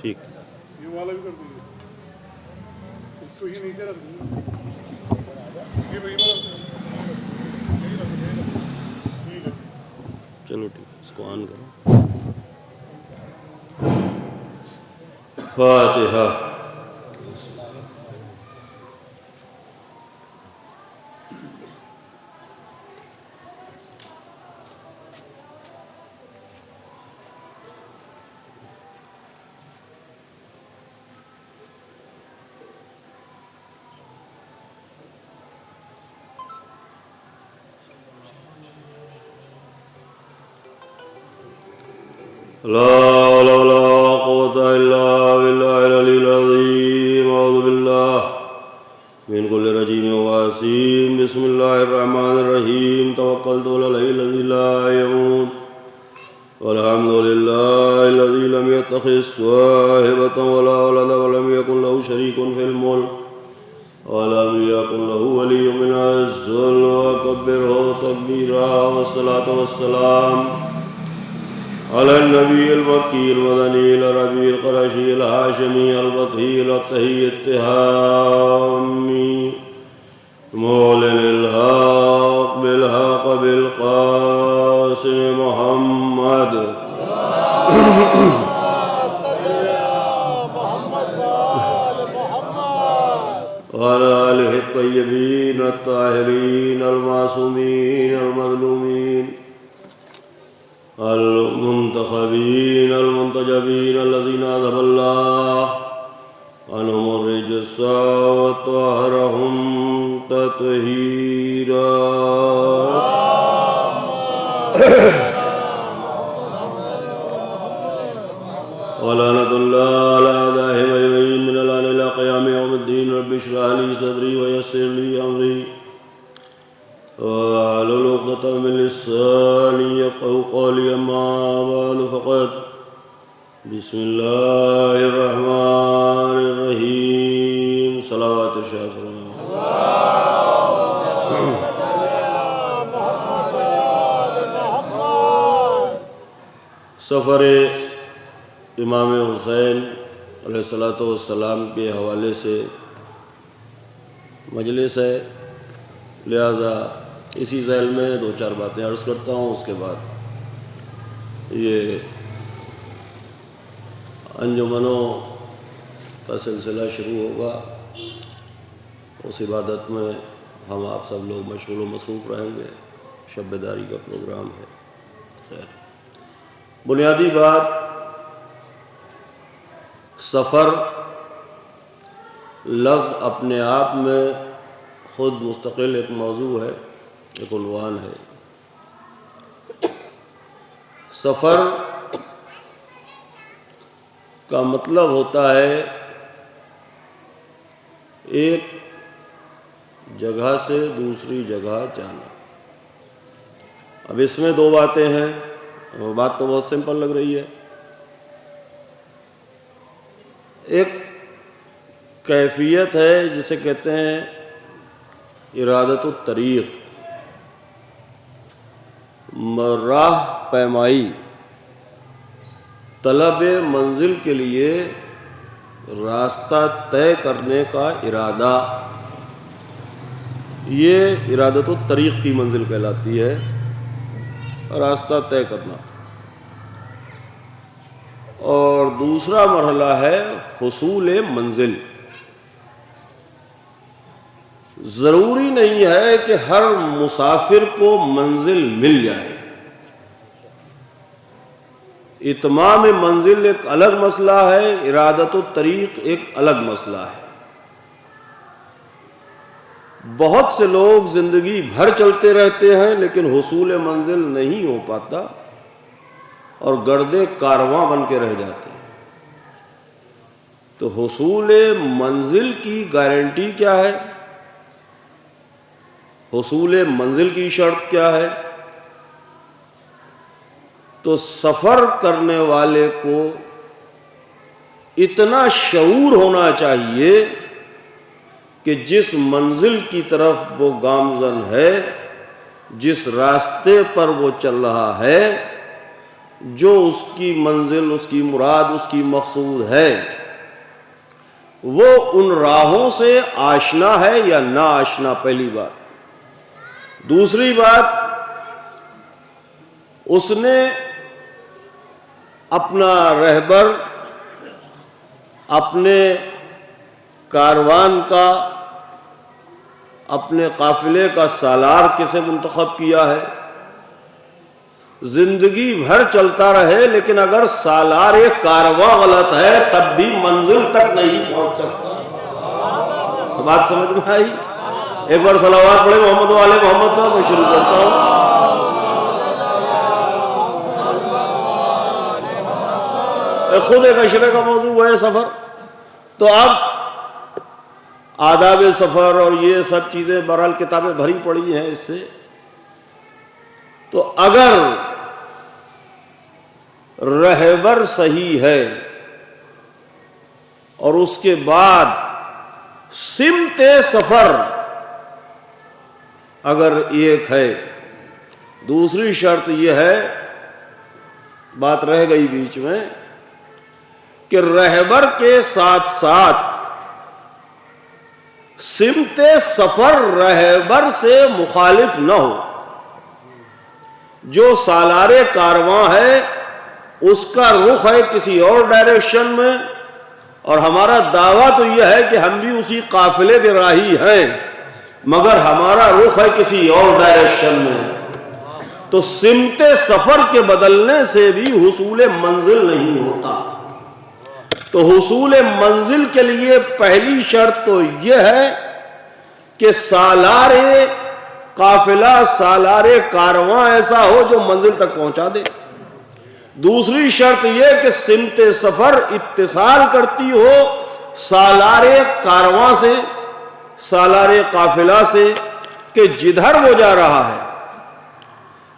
ٹھیک یہ والا بھی کر دیجیے اس کو ہی نیچے رکھ دیجیے یہ وہی والا ٹھیک ہے چلو ٹھیک ہے، اس کو آن کرو. فاتحہ. لا حول ولا قوة إلا بالله العلي العظيم. أعوذ بالله من كل رجيم وواسيم. بسم الله الرحمن الرحيم. توكلت على الحي الذي لا يموت والحمد لله الذي لم يتخذ صاحبة ولا ولد ولم يكن له شريك في الملك ولم يكن له ولي من الذل وكبره تكبيرا. والصلاة والسلام على النبي المكي المدني العربي القرشي الهاشمي البطحي الطهي التهامي مولن الحق بالحق بالقاسم محمد وعلى آله الطيبين الطاهرين المعصومين المظلومين المنتخبين المنتجبين الذين أذهب الله عنهم الرجس وطهرهم تطهيرا. ولعنة الله على أعدائهم أجمعين من الآن إلى قيام يوم الدين. رب اشرح لي صدري ويسر لي أمري واحلل عقدة من لساني يفقهوا قولي. أما بعد فقد بسم الله الرحمن الرحيم. صلوات الشافعين. سفر امام حسین علیہ الصلوۃ والسلام کے حوالے سے مجلس ہے، لہذا اسی ذیل میں دو چار باتیں عرض کرتا ہوں. اس کے بعد یہ انجمنوں کا سلسلہ شروع ہوگا. اس عبادت میں ہم آپ سب لوگ مشغول و مصروف رہیں گے. شب بیداری کا پروگرام ہے. خیر، بنیادی بات، سفر لفظ اپنے آپ میں خود مستقل ایک موضوع ہے، ایک عنوان ہے. سفر کا مطلب ہوتا ہے ایک جگہ سے دوسری جگہ جانا. اب اس میں دو باتیں ہیں. بات تو بہت سمپل لگ رہی ہے. ایک کیفیت ہے جسے کہتے ہیں ارادت الطریق، راہ پیمائی، طلب منزل کے لیے راستہ طے کرنے کا ارادہ. یہ ارادت الطریق کی منزل کہلاتی ہے، راستہ طے کرنا. اور دوسرا مرحلہ ہے حصول منزل. ضروری نہیں ہے کہ ہر مسافر کو منزل مل جائے. اتمام منزل ایک الگ مسئلہ ہے، ارادت الطریق ایک الگ مسئلہ ہے. بہت سے لوگ زندگی بھر چلتے رہتے ہیں لیکن حصول منزل نہیں ہو پاتا اور گردے کارواں بن کے رہ جاتے ہیں. تو حصول منزل کی گارنٹی کیا ہے؟ حصول منزل کی شرط کیا ہے؟ تو سفر کرنے والے کو اتنا شعور ہونا چاہیے کہ جس منزل کی طرف وہ گامزن ہے، جس راستے پر وہ چل رہا ہے، جو اس کی منزل، اس کی مراد، اس کی مقصود ہے وہ ان راہوں سے آشنا ہے یا نا آشنا، پہلی بات۔ دوسری بات، اس نے اپنا رہبر، اپنے کاروان کا، اپنے قافلے کا سالار کسے منتخب کیا ہے؟ زندگی بھر چلتا رہے لیکن اگر سالار کارواں غلط ہے تب بھی منزل تک نہیں پہنچ سکتا۔ بات سمجھ میں آئی؟ ایک بار صلوات پڑھے محمد و آل محمد پر، میں شروع کرتا ہوں۔ خود ایک اشرے کا موضوع ہے سفر، تو اب آداب سفر اور یہ سب چیزیں بہرحال کتابیں بھری پڑی ہیں اس سے۔ تو اگر رہبر صحیح ہے اور اس کے بعد سمت سفر اگر ایک ہے، دوسری شرط یہ ہے، بات رہ گئی بیچ میں، کہ رہبر کے ساتھ ساتھ سمت سفر رہبر سے مخالف نہ ہو۔ جو سالار کارواں ہے اس کا رخ ہے کسی اور ڈائریکشن میں، اور ہمارا دعویٰ تو یہ ہے کہ ہم بھی اسی قافلے کے راہی ہیں، مگر ہمارا رخ ہے کسی اور ڈائریکشن میں، تو سمت سفر کے بدلنے سے بھی حصول منزل نہیں ہوتا۔ تو حصول منزل کے لیے پہلی شرط تو یہ ہے کہ سالار قافلہ، سالار کارواں ایسا ہو جو منزل تک پہنچا دے۔ دوسری شرط یہ کہ سمت سفر اتصال کرتی ہو سالار کارواں سے، سالار قافلہ سے، کہ جدھر وہ جا رہا ہے۔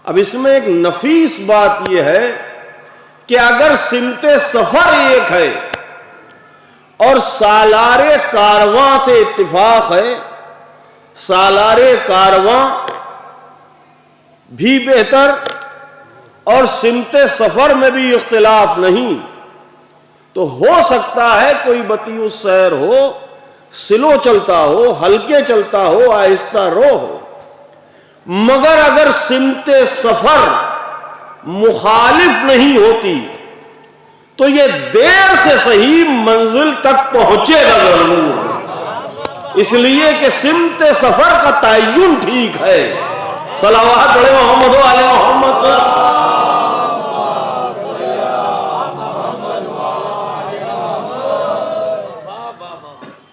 اب اس میں ایک نفیس بات یہ ہے کہ اگر سمت سفر ایک ہے اور سالار کارواں سے اتفاق ہے، سالار کارواں بھی بہتر اور سمت سفر میں بھی اختلاف نہیں، تو ہو سکتا ہے کوئی بطیء السیر ہو، سلو چلتا ہو، ہلکے چلتا ہو، آہستہ رو ہو، مگر اگر سمت سفر مخالف نہیں ہوتی تو یہ دیر سے صحیح منزل تک پہنچے گا ضرور، اس لیے کہ سمت سفر کا تعین ٹھیک ہے۔ صلوات پڑھے محمد و آل محمد پر۔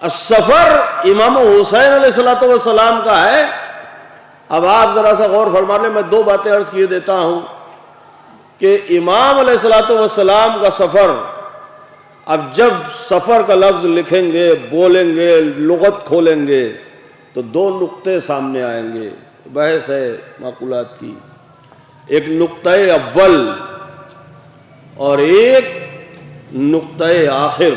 السفر امام حسین علیہ السلام کا ہے۔ اب آپ ذرا سا غور فرما لیں، میں دو باتیں عرض کیے دیتا ہوں کہ امام علیہ السلام کا سفر، اب جب سفر کا لفظ لکھیں گے، بولیں گے، لغت کھولیں گے تو دو نقطے سامنے آئیں گے، بحث ہے معقولات کی، ایک نقطہ اول اور ایک نقطہ آخر،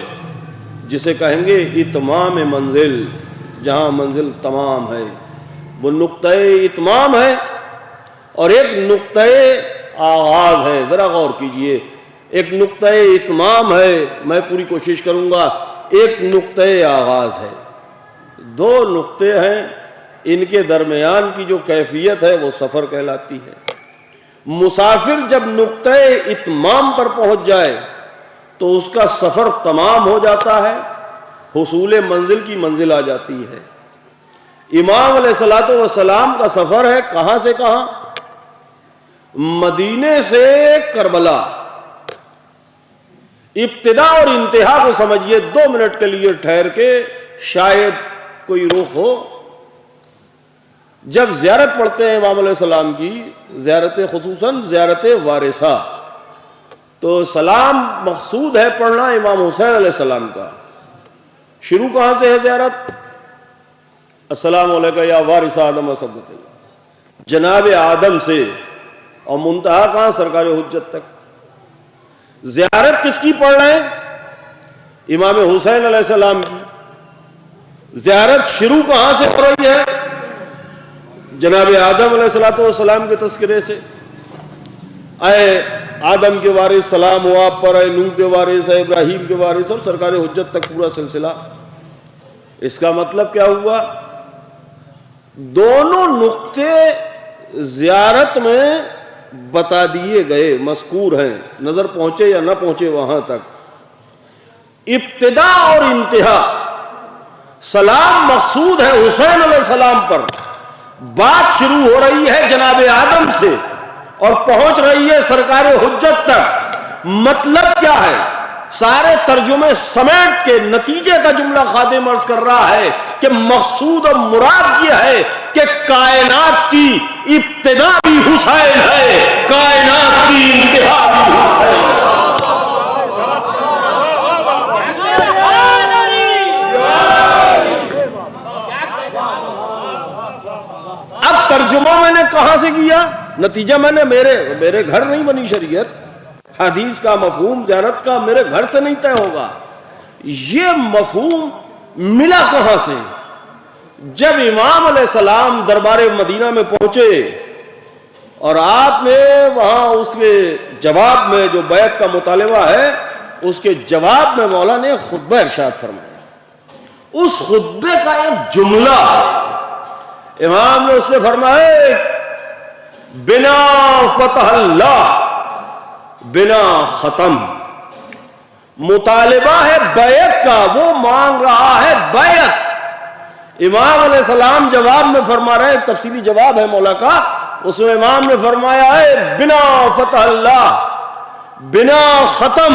جسے کہیں گے اتمام منزل، جہاں منزل تمام ہے، وہ نقطہ اتمام ہے، اور ایک نقطہ آغاز ہے۔ ذرا غور کیجئے، ایک نقطہ اتمام ہے، میں پوری کوشش کروں گا، ایک نقطہ آغاز ہے، دو نقطے ہیں، ان کے درمیان کی جو کیفیت ہے وہ سفر کہلاتی ہے۔ مسافر جب نقطہ اتمام پر پہنچ جائے تو اس کا سفر تمام ہو جاتا ہے، حصول منزل کی منزل آ جاتی ہے۔ امام علیہ السلام کا سفر ہے کہاں سے کہاں؟ مدینے سے کربلا۔ ابتدا اور انتہا کو سمجھیے، 2 منٹ کے لیے ٹھہر کے، شاید کوئی رخ ہو۔ جب زیارت پڑھتے ہیں امام علیہ السلام کی، زیارت خصوصاً زیارت وارثہ، تو سلام مقصود ہے پڑھنا امام حسین علیہ السلام کا۔ شروع کہاں سے ہے زیارت؟ السلام علیکم یا وارث آدم صبت اللہ، جناب آدم سے، اور منتہا کہاں؟ سرکار حجت تک۔ زیارت کس کی پڑھ رہے ہیں؟ امام حسین علیہ السلام کی۔ زیارت شروع کہاں سے ہو رہی ہے؟ جناب آدم علیہ السلام کے تذکرے سے۔ اے آدم کے وارث سلام ہو آپ پر، نوح کے وارث ہے، ابراہیم کے وارث اور سرکار حجت تک پورا سلسلہ۔ اس کا مطلب کیا ہوا؟ دونوں نقطے زیارت میں بتا دیے گئے، مذکور ہیں، نظر پہنچے یا نہ پہنچے وہاں تک۔ ابتدا اور انتہا، سلام مقصود ہے حسین علیہ السلام پر، بات شروع ہو رہی ہے جناب آدم سے اور پہنچ رہی ہے سرکار حجت تک۔ مطلب کیا ہے؟ سارے ترجمے سمیٹ کے نتیجے کا جملہ خادم عرض کر رہا ہے کہ مقصود اور مراد یہ ہے کہ کائنات کی ابتدا بھی حسین ہے، کائنات کی انتہا بھی حسین ہے۔ اب ترجمہ میں نے کہاں سے کیا؟ نتیجہ میں نے میرے گھر نہیں بنی شریعت، حدیث کا مفہوم زیارت کا میرے گھر سے نہیں طے ہوگا۔ یہ مفہوم ملا کہاں سے؟ جب امام علیہ السلام دربار مدینہ میں پہنچے اور آپ نے وہاں اس کے جواب میں جو بیعت کا مطالبہ ہے اس کے جواب میں مولا نے خطبہ ارشاد فرمایا۔ اس خطبے کا ایک جملہ امام نے اس سے فرمایا، بنا فتح اللہ بنا ختم۔ مطالبہ ہے بیعت کا، وہ مانگ رہا ہے بیعت۔ امام علیہ السلام جواب میں فرما رہے ہیں، تفصیلی جواب ہے مولا کا، اس میں امام نے فرمایا ہے بنا فتح اللہ بنا ختم۔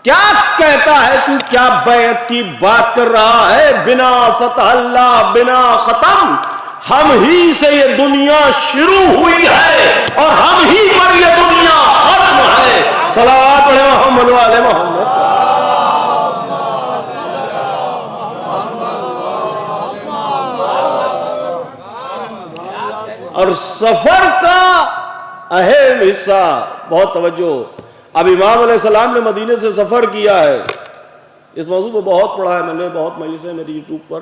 کیا کہتا ہے تو؟ کیا بیعت کی بات کر رہا ہے؟ بنا فتح اللہ بنا ختم، ہم ہی سے یہ دنیا شروع ہوئی ہے اور ہم ہی پر یہ دنیا ختم ہے۔ صلوات پڑھے محمد و آل محمد۔ اور سفر کا اہم حصہ، بہت توجہ، اب امام علیہ السلام نے مدینے سے سفر کیا ہے، اس موضوع کو بہت پڑھا ہے میں نے، بہت مجلسیں میری یوٹیوب پر،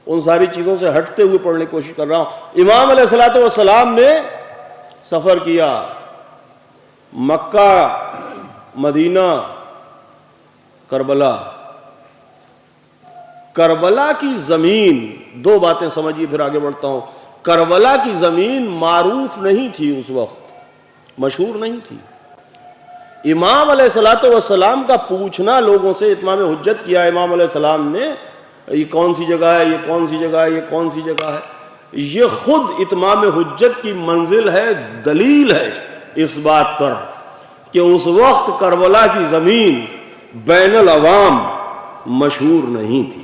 ان ساری چیزوں سے ہٹتے ہوئے پڑھنے کی کوشش کر رہا ہوں۔ امام علیہ السلام نے سفر کیا، مکہ، مدینہ، کربلا۔ کربلا کی زمین، دو باتیں سمجھیے پھر آگے بڑھتا ہوں۔ کربلا کی زمین معروف نہیں تھی اس وقت، مشہور نہیں تھی۔ امام علیہ السلام کا پوچھنا لوگوں سے، اتمام حجت کیا امام علیہ السلام نے، یہ کون سی جگہ ہے، یہ کون سی جگہ ہے، یہ کون سی جگہ ہے، یہ خود اتمام حجت کی منزل ہے، دلیل ہے اس بات پر کہ اس وقت کربلا کی زمین بین العوام مشہور نہیں تھی۔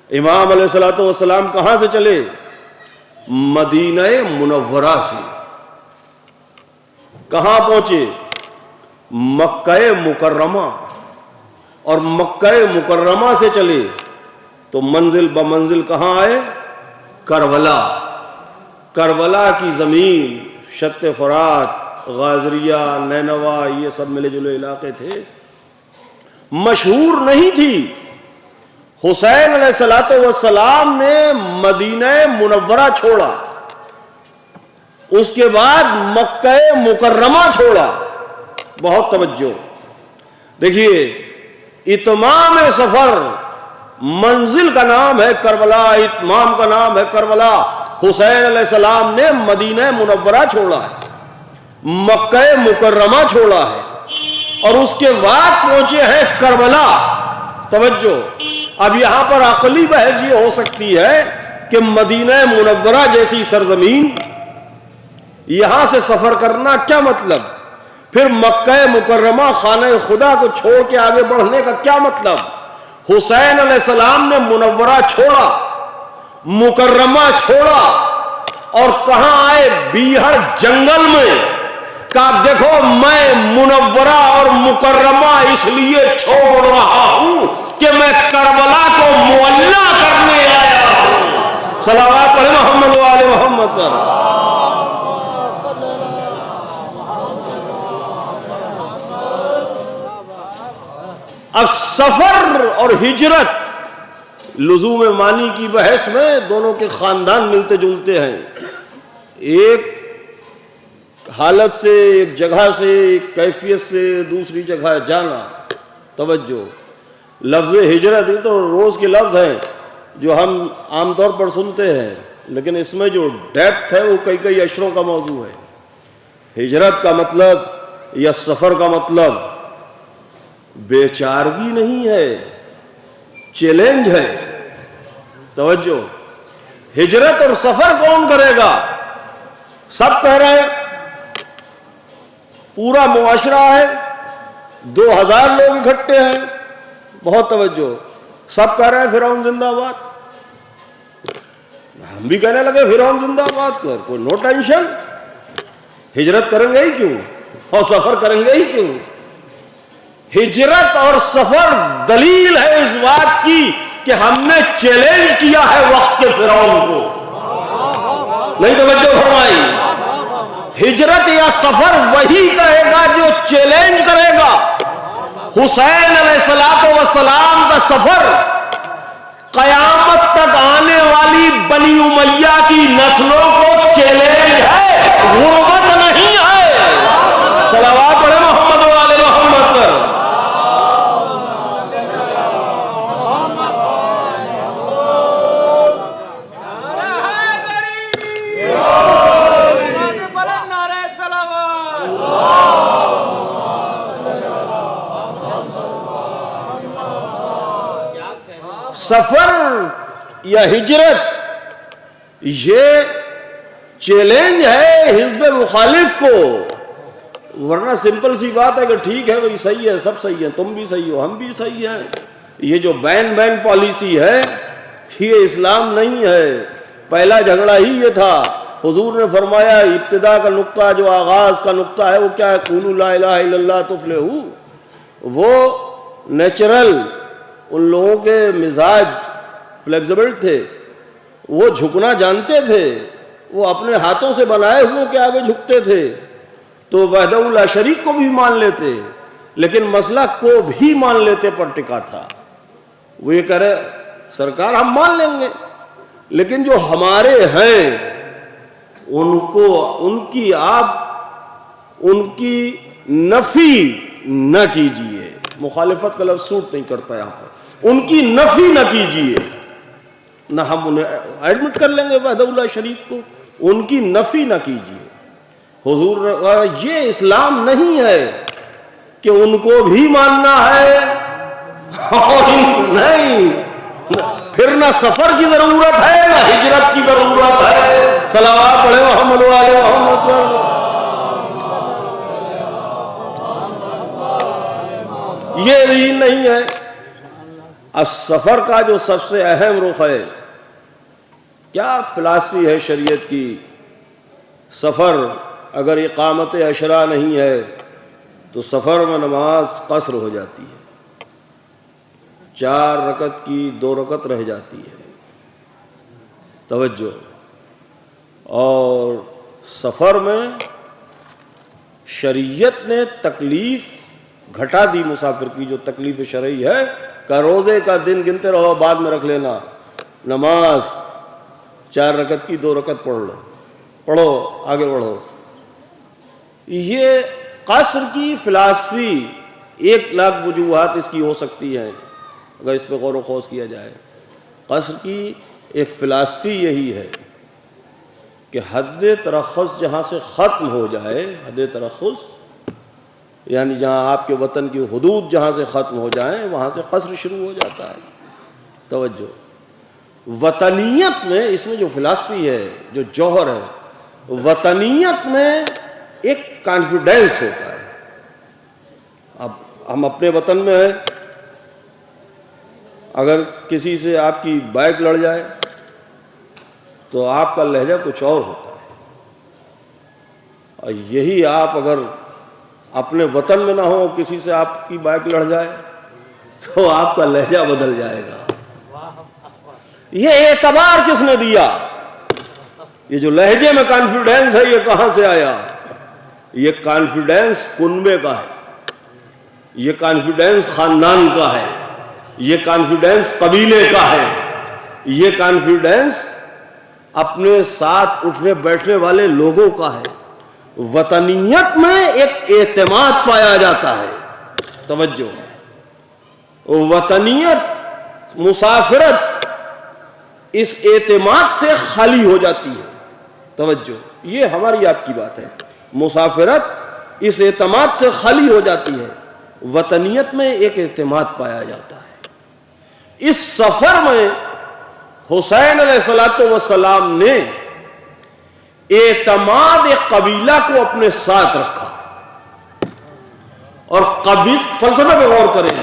امام علیہ السلام کہاں سے چلے؟ مدینہ منورہ سے۔ کہاں پہنچے؟ مکہ مکرمہ، اور مکہ مکرمہ سے چلے تو منزل بمنزل کہاں آئے؟ کربلا۔ کربلا کی زمین، شط فرات، غازریہ، نینوا، یہ سب ملے جلے علاقے تھے، مشہور نہیں تھی۔ حسین علیہ السلام نے مدینہ منورہ چھوڑا، اس کے بعد مکہ مکرمہ چھوڑا۔ بہت توجہ دیکھیے، اتمام سفر، منزل کا نام ہے کربلا، اتمام کا نام ہے کربلا۔ حسین علیہ السلام نے مدینہ منورہ چھوڑا ہے، مکہ مکرمہ چھوڑا ہے، اور اس کے بعد پہنچے ہیں کربلا۔ توجہ، اب یہاں پر عقلی بحث یہ ہو سکتی ہے کہ مدینہ منورہ جیسی سرزمین، یہاں سے سفر کرنا کیا مطلب؟ پھر مکہ مکرمہ خانہ خدا کو چھوڑ کے آگے بڑھنے کا کیا مطلب؟ حسین علیہ السلام نے منورہ چھوڑا، مکرمہ چھوڑا، اور کہاں آئے؟ بیہڑ جنگل میں۔ کہا دیکھو میں منورہ اور مکرمہ اس لیے چھوڑ رہا ہوں کہ میں کربلا کو معلیٰ کرنے آیا ہوں۔ صلوات پڑھے محمد و آل محمد پر۔ اب سفر اور ہجرت، لزوم معنی کی بحث میں دونوں کے خاندان ملتے جلتے ہیں۔ ایک حالت سے، ایک جگہ سے، ایک کیفیت سے دوسری جگہ جانا. توجہ، لفظ ہجرت یہ تو روز کے لفظ ہیں جو ہم عام طور پر سنتے ہیں، لیکن اس میں جو ڈیپتھ ہے وہ کئی کئی اشروں کا موضوع ہے. ہجرت کا مطلب یا سفر کا مطلب بے چارگی نہیں ہے، چیلنج ہے. توجہ، ہجرت اور سفر کون کرے گا؟ سب کہہ رہے ہیں، پورا معاشرہ ہے، 2000 لوگ اکٹھے ہیں. بہت توجہ، سب کہہ رہے ہیں فرعون زندہ باد. ہم بھی کہنے لگے فرعون زندہ باد. کوئی نو ٹینشن، ہجرت کریں گے ہی کیوں اور سفر کریں گے ہی کیوں. ہجرت اور سفر دلیل ہے اس بات کی کہ ہم نے چیلنج کیا ہے وقت کے فرعون کو. نہیں توجہ فرمائی. ہجرت یا سفر وہی کہے گا جو چیلنج کرے گا. حسین علیہ السلام کا سفر قیامت تک آنے والی بنی امیہ کی نسلوں کو چیلنج ہے، غربت نہیں ہے. صلوات پڑھے محمد و آل محمد پر. سفر یا ہجرت یہ چیلنج ہے حزب مخالف کو. ورنہ سمپل سی بات ہے کہ ٹھیک ہے بھائی، صحیح ہے، سب صحیح ہے، تم بھی صحیح ہو، ہم بھی صحیح ہیں. یہ جو بین پالیسی ہے یہ اسلام نہیں ہے. پہلا جھگڑا ہی یہ تھا. حضور نے فرمایا ابتدا کا نقطہ، جو آغاز کا نقطہ ہے وہ کیا ہے؟ قولوا لا الہ الا اللہ تفلحوا. وہ نیچرل، ان لوگوں کے مزاج فلیکسیبل تھے، وہ جھکنا جانتے تھے، وہ اپنے ہاتھوں سے بنائے ہوئے کے آگے جھکتے تھے. تو وحدہ لا شریک کو بھی مان لیتے، لیکن مسئلہ کو بھی مان لیتے پر ٹکا تھا. وہ یہ کہہ رہے سرکار ہم مان لیں گے، لیکن جو ہمارے ہیں ان کو، ان کی نفی نہ کیجئے. مخالفت کا لفظ سوٹ نہیں کرتا یہاں پر. ان کی نفی نہ کیجئے. نہ ہم انہیں ایڈمٹ کر لیں گے وحدہ لا شریک کو، ان کی نفی نہ کیجئے. حضور نے کہا یہ اسلام نہیں ہے کہ ان کو بھی ماننا ہے اور نہیں. پھر نہ سفر کی ضرورت ہے نہ ہجرت کی ضرورت ہے. صلوات پڑھے محمد و آل محمد پر. یہ دین نہیں ہے. السفر کا جو سب سے اہم رخ ہے، کیا فلسفی ہے شریعت کی؟ سفر اگر اقامت عشرہ نہیں ہے تو سفر میں نماز قصر ہو جاتی ہے، 4 رکعت کی 2 رکعت رہ جاتی ہے. توجہ. اور سفر میں شریعت نے تکلیف گھٹا دی مسافر کی. جو تکلیف شرعی ہے کہ روزے کا دن گنتے رہو، بعد میں رکھ لینا. نماز 4 رکعت کی 2 رکعت پڑھ لو، پڑھو آگے بڑھو. یہ قصر کی فلسفی 1,00,000 وجوہات اس کی ہو سکتی ہیں اگر اس پہ غور و خوض کیا جائے. قصر کی ایک فلسفی یہی ہے کہ حد ترخص جہاں سے ختم ہو جائے، حد ترخص یعنی جہاں آپ کے وطن کی حدود جہاں سے ختم ہو جائیں وہاں سے قصر شروع ہو جاتا ہے. توجہ. وطنیت میں، اس میں جو فلسفی ہے، جو جوہر ہے، وطنیت میں ایک کانفیڈنس ہوتا ہے. اب ہم اپنے وطن میں ہیں، اگر کسی سے آپ کی بائک لڑ جائے تو آپ کا لہجہ کچھ اور ہوتا ہے، اور یہی آپ اگر اپنے وطن میں نہ ہو، کسی سے آپ کی بائک لڑ جائے تو آپ کا لہجہ بدل جائے گا. یہ اعتبار کس نے دیا؟ یہ جو لہجے میں کانفیڈنس ہے یہ کہاں سے آیا؟ یہ کانفیڈنس کنبے کا ہے، یہ کانفیڈنس خاندان کا ہے، یہ کانفیڈنس قبیلے کا ہے، یہ کانفیڈنس اپنے ساتھ اٹھنے بیٹھنے والے لوگوں کا ہے. وطنیت میں ایک اعتماد پایا جاتا ہے. توجہ، وطنیت، مسافرت اس اعتماد سے خالی ہو جاتی ہے. توجہ، یہ ہماری آپ کی بات ہے. مسافرت اس اعتماد سے خالی ہو جاتی ہے، وطنیت میں ایک اعتماد پایا جاتا ہے. اس سفر میں حسین علیہ السلام نے اعتماد قبیلہ کو اپنے ساتھ رکھا. اور فلسفے پہ غور کریں،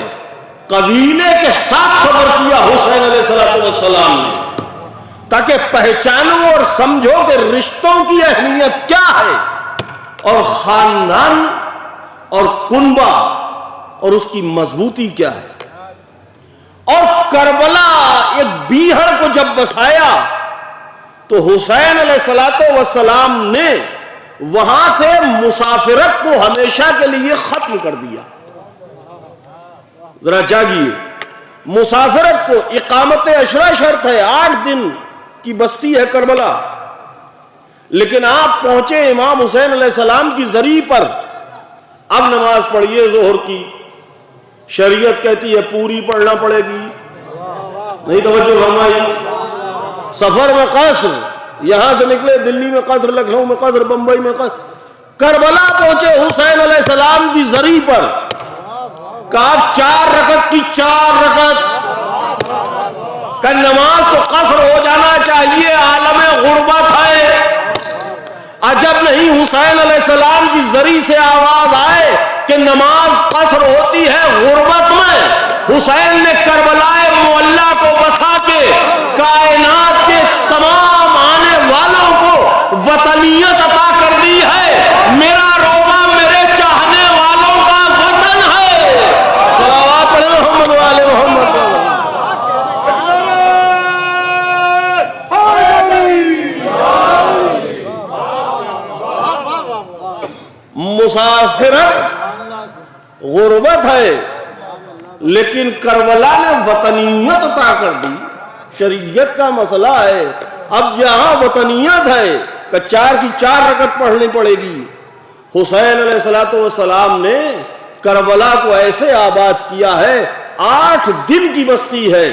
قبیلے کے ساتھ سفر کیا حسین علیہ السلام نے، تاکہ پہچانو اور سمجھو کہ رشتوں کی اہمیت کیا ہے، اور خاندان اور کنبہ اور اس کی مضبوطی کیا ہے. اور کربلا ایک بیہڑ کو جب بسایا تو حسین علیہ السلام نے وہاں سے مسافرت کو ہمیشہ کے لیے ختم کر دیا. ذرا جاگیے، مسافرت کو اقامت عشرہ شرط ہے، 8 دن کی بستی ہے کربلا، لیکن آپ پہنچے امام حسین علیہ السلام کی زری پر. اب نماز پڑھیے ظہر کی، شریعت کہتی ہے پوری پڑھنا پڑے گی. نہیں توجہ فرمائی. سفر میں قصر، یہاں سے نکلے دلی میں قصر، لکھنؤ میں قصر، بمبئی میں قصر. کربلا پہنچے حسین علیہ السلام کی زری پر، کہا 4 رکعت کی 4 رکعت کا نماز تو قصر ہو جانا چاہیے، عالم غربت ہے. عجب نہیں حسین علیہ السلام کی زری سے آواز آئے کہ نماز قصر ہوتی ہے غربت میں. حسین نے کربلائے معلیٰ کو بسا کے کائنات کے تمام آنے والوں کو وطنیت عطا کر دی ہے. میرا روزہ میرے چاہنے والوں کا وطن ہے. صلوات پڑھیں محمد والے محمد. مسافرت غربت ہے، لیکن کربلا نے وطنیت عطا کر دی. شریعت کا مسئلہ ہے. اب جہاں وطنیت ہے کہ 4 کی 4 رکعت پڑھنی پڑے گی. حسین علیہ السلام نے کربلا کو ایسے آباد کیا ہے، 8 دن کی بستی ہے،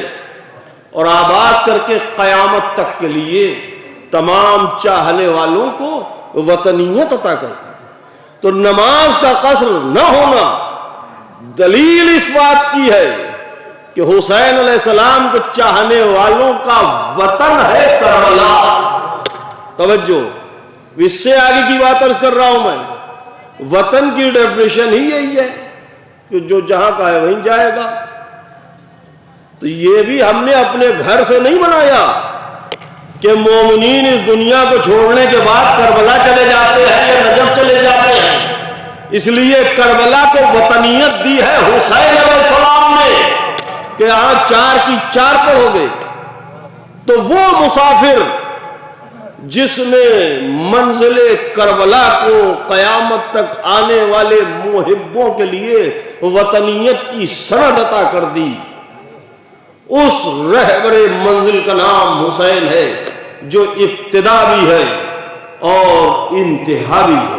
اور آباد کر کے قیامت تک کے لیے تمام چاہنے والوں کو وطنیت عطا کر دی. تو نماز کا قصر نہ ہونا دلیل اس بات کی ہے کہ حسین علیہ السلام کو چاہنے والوں کا وطن ہے کربلا. توجہ، اس سے آگے کی بات عرض کر رہا ہوں میں. وطن کی ڈیفینیشن ہی یہی ہے کہ جو جہاں کا ہے وہیں جائے گا. تو یہ بھی ہم نے اپنے گھر سے نہیں بنایا کہ مومنین اس دنیا کو چھوڑنے کے بعد کربلا چلے جاتے ہیں یا نجف چلے جاتے ہیں. اس لیے کربلا کو وطنیت دی ہے حسین علیہ السلام نے کہ یہاں 4 کی 4 پڑھو گے. تو وہ مسافر جس نے منزل کربلا کو قیامت تک آنے والے محبوں کے لیے وطنیت کی سند عطا کر دی، اس رہبر منزل کا نام حسین ہے، جو ابتدا بھی ہے اور انتہا بھی ہے.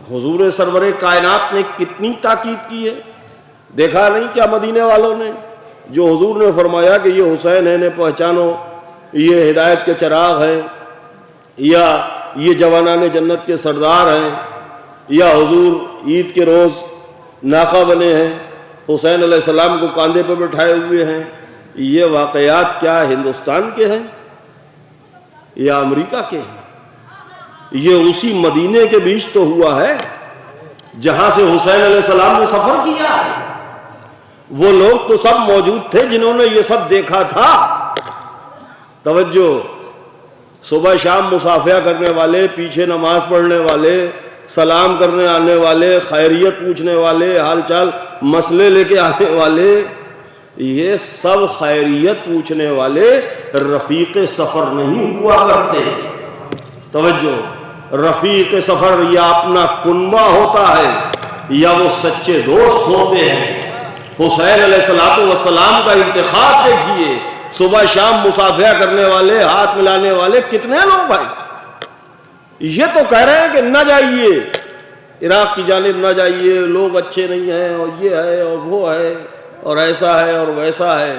حضور سرور کائنات نے کتنی تاکید کی ہے. دیکھا نہیں کیا مدینے والوں نے جو حضور نے فرمایا کہ یہ حسین ہے، انہیں پہچانو، یہ ہدایت کے چراغ ہیں، یا یہ جوانان جنت کے سردار ہیں، یا حضور عید کے روز ناقہ بنے ہیں، حسین علیہ السلام کو کاندھے پہ بٹھائے ہوئے ہیں. یہ واقعات کیا ہندوستان کے ہیں یا امریکہ کے ہیں؟ یہ اسی مدینے کے بیچ تو ہوا ہے جہاں سے حسین علیہ السلام نے سفر کیا. وہ لوگ تو سب موجود تھے جنہوں نے یہ سب دیکھا تھا. توجہ، صبح شام مصافحہ کرنے والے، پیچھے نماز پڑھنے والے، سلام کرنے آنے والے، خیریت پوچھنے والے، حال چال مسئلے لے کے آنے والے، یہ سب خیریت پوچھنے والے رفیق سفر نہیں ہوا کرتے. توجہ، رفیق سفر یا اپنا کنبہ ہوتا ہے یا وہ سچے دوست ہوتے ہیں. حسین علیہ السلام کا انتخاب دیکھیے. صبح شام مصافحہ کرنے والے، ہاتھ ملانے والے کتنے لوگ ہیں. یہ تو کہہ رہے ہیں کہ نہ جائیے عراق کی جانب، نہ جائیے، لوگ اچھے نہیں ہیں، اور یہ ہے اور وہ ہے اور ایسا ہے اور ویسا ہے.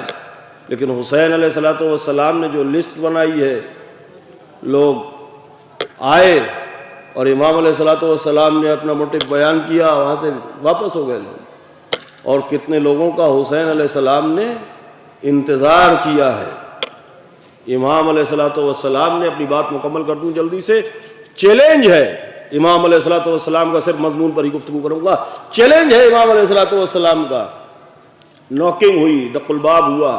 لیکن حسین علیہ الصلوۃ والسلام نے جو لسٹ بنائی ہے، لوگ آئے اور امام علیہ الصلوۃ والسلام نے اپنا موٹو بیان کیا، وہاں سے واپس ہو گئے لوگ. اور کتنے لوگوں کا حسین علیہ السلام نے انتظار کیا ہے. امام علیہ الصلوۃ والسلام نے، اپنی بات مکمل کر دوں جلدی سے، چیلنج ہے امام علیہ الصلوۃ والسلام کا، صرف مضمون پر ہی گفتگو کروں گا. چیلنج ہے امام علیہ الصلوۃ والسلام کا. نوکنگ ہوئی، دق الباب ہوا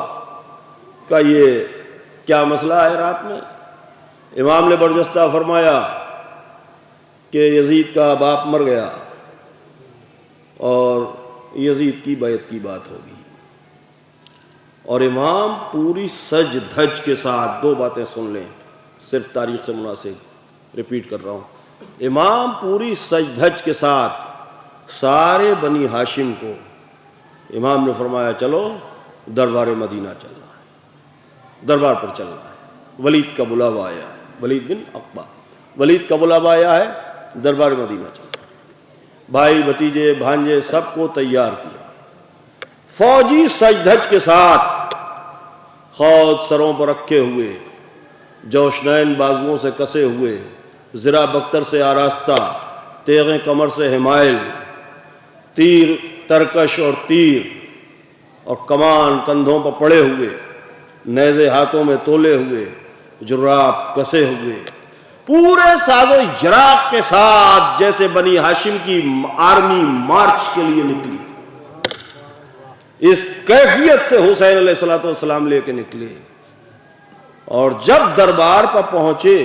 کہ یہ کیا مسئلہ ہے. رات میں امام نے برجستہ فرمایا کہ یزید کا باپ مر گیا اور یزید کی بیعت کی بات ہوگی. اور امام پوری سج دھج کے ساتھ، دو باتیں سن لیں صرف تاریخ سے مناسب، ریپیٹ کر رہا ہوں، امام پوری سج دھج کے ساتھ سارے بنی ہاشم کو امام نے فرمایا چلو دربار مدینہ چل رہا ہے، دربار پر چل رہا ہے. ولید کا بلاوا آیا ہے، ولید بن عقبہ، ولید کا بلاوا آیا ہے، دربار مدینہ چل رہا ہے. بھائی بھتیجے بھانجے سب کو تیار کیا، فوجی سج دھج کے ساتھ، خود سروں پر رکھے ہوئے، جوشنین بازوؤں سے کسے ہوئے، زرہ بختر سے آراستہ، تیغیں کمر سے حمائل، تیر ترکش اور تیر اور کمان کندھوں پر پڑے ہوئے، نیزے ہاتھوں میں تولے ہوئے، جراب کسے ہوئے، پورے ساز و جراق کے ساتھ، جیسے بنی ہاشم کی آرمی مارچ کے لیے نکلی. اس کیفیت سے حسین علیہ الصلوۃ والسلام لے کے نکلے. اور جب دربار پر پہنچے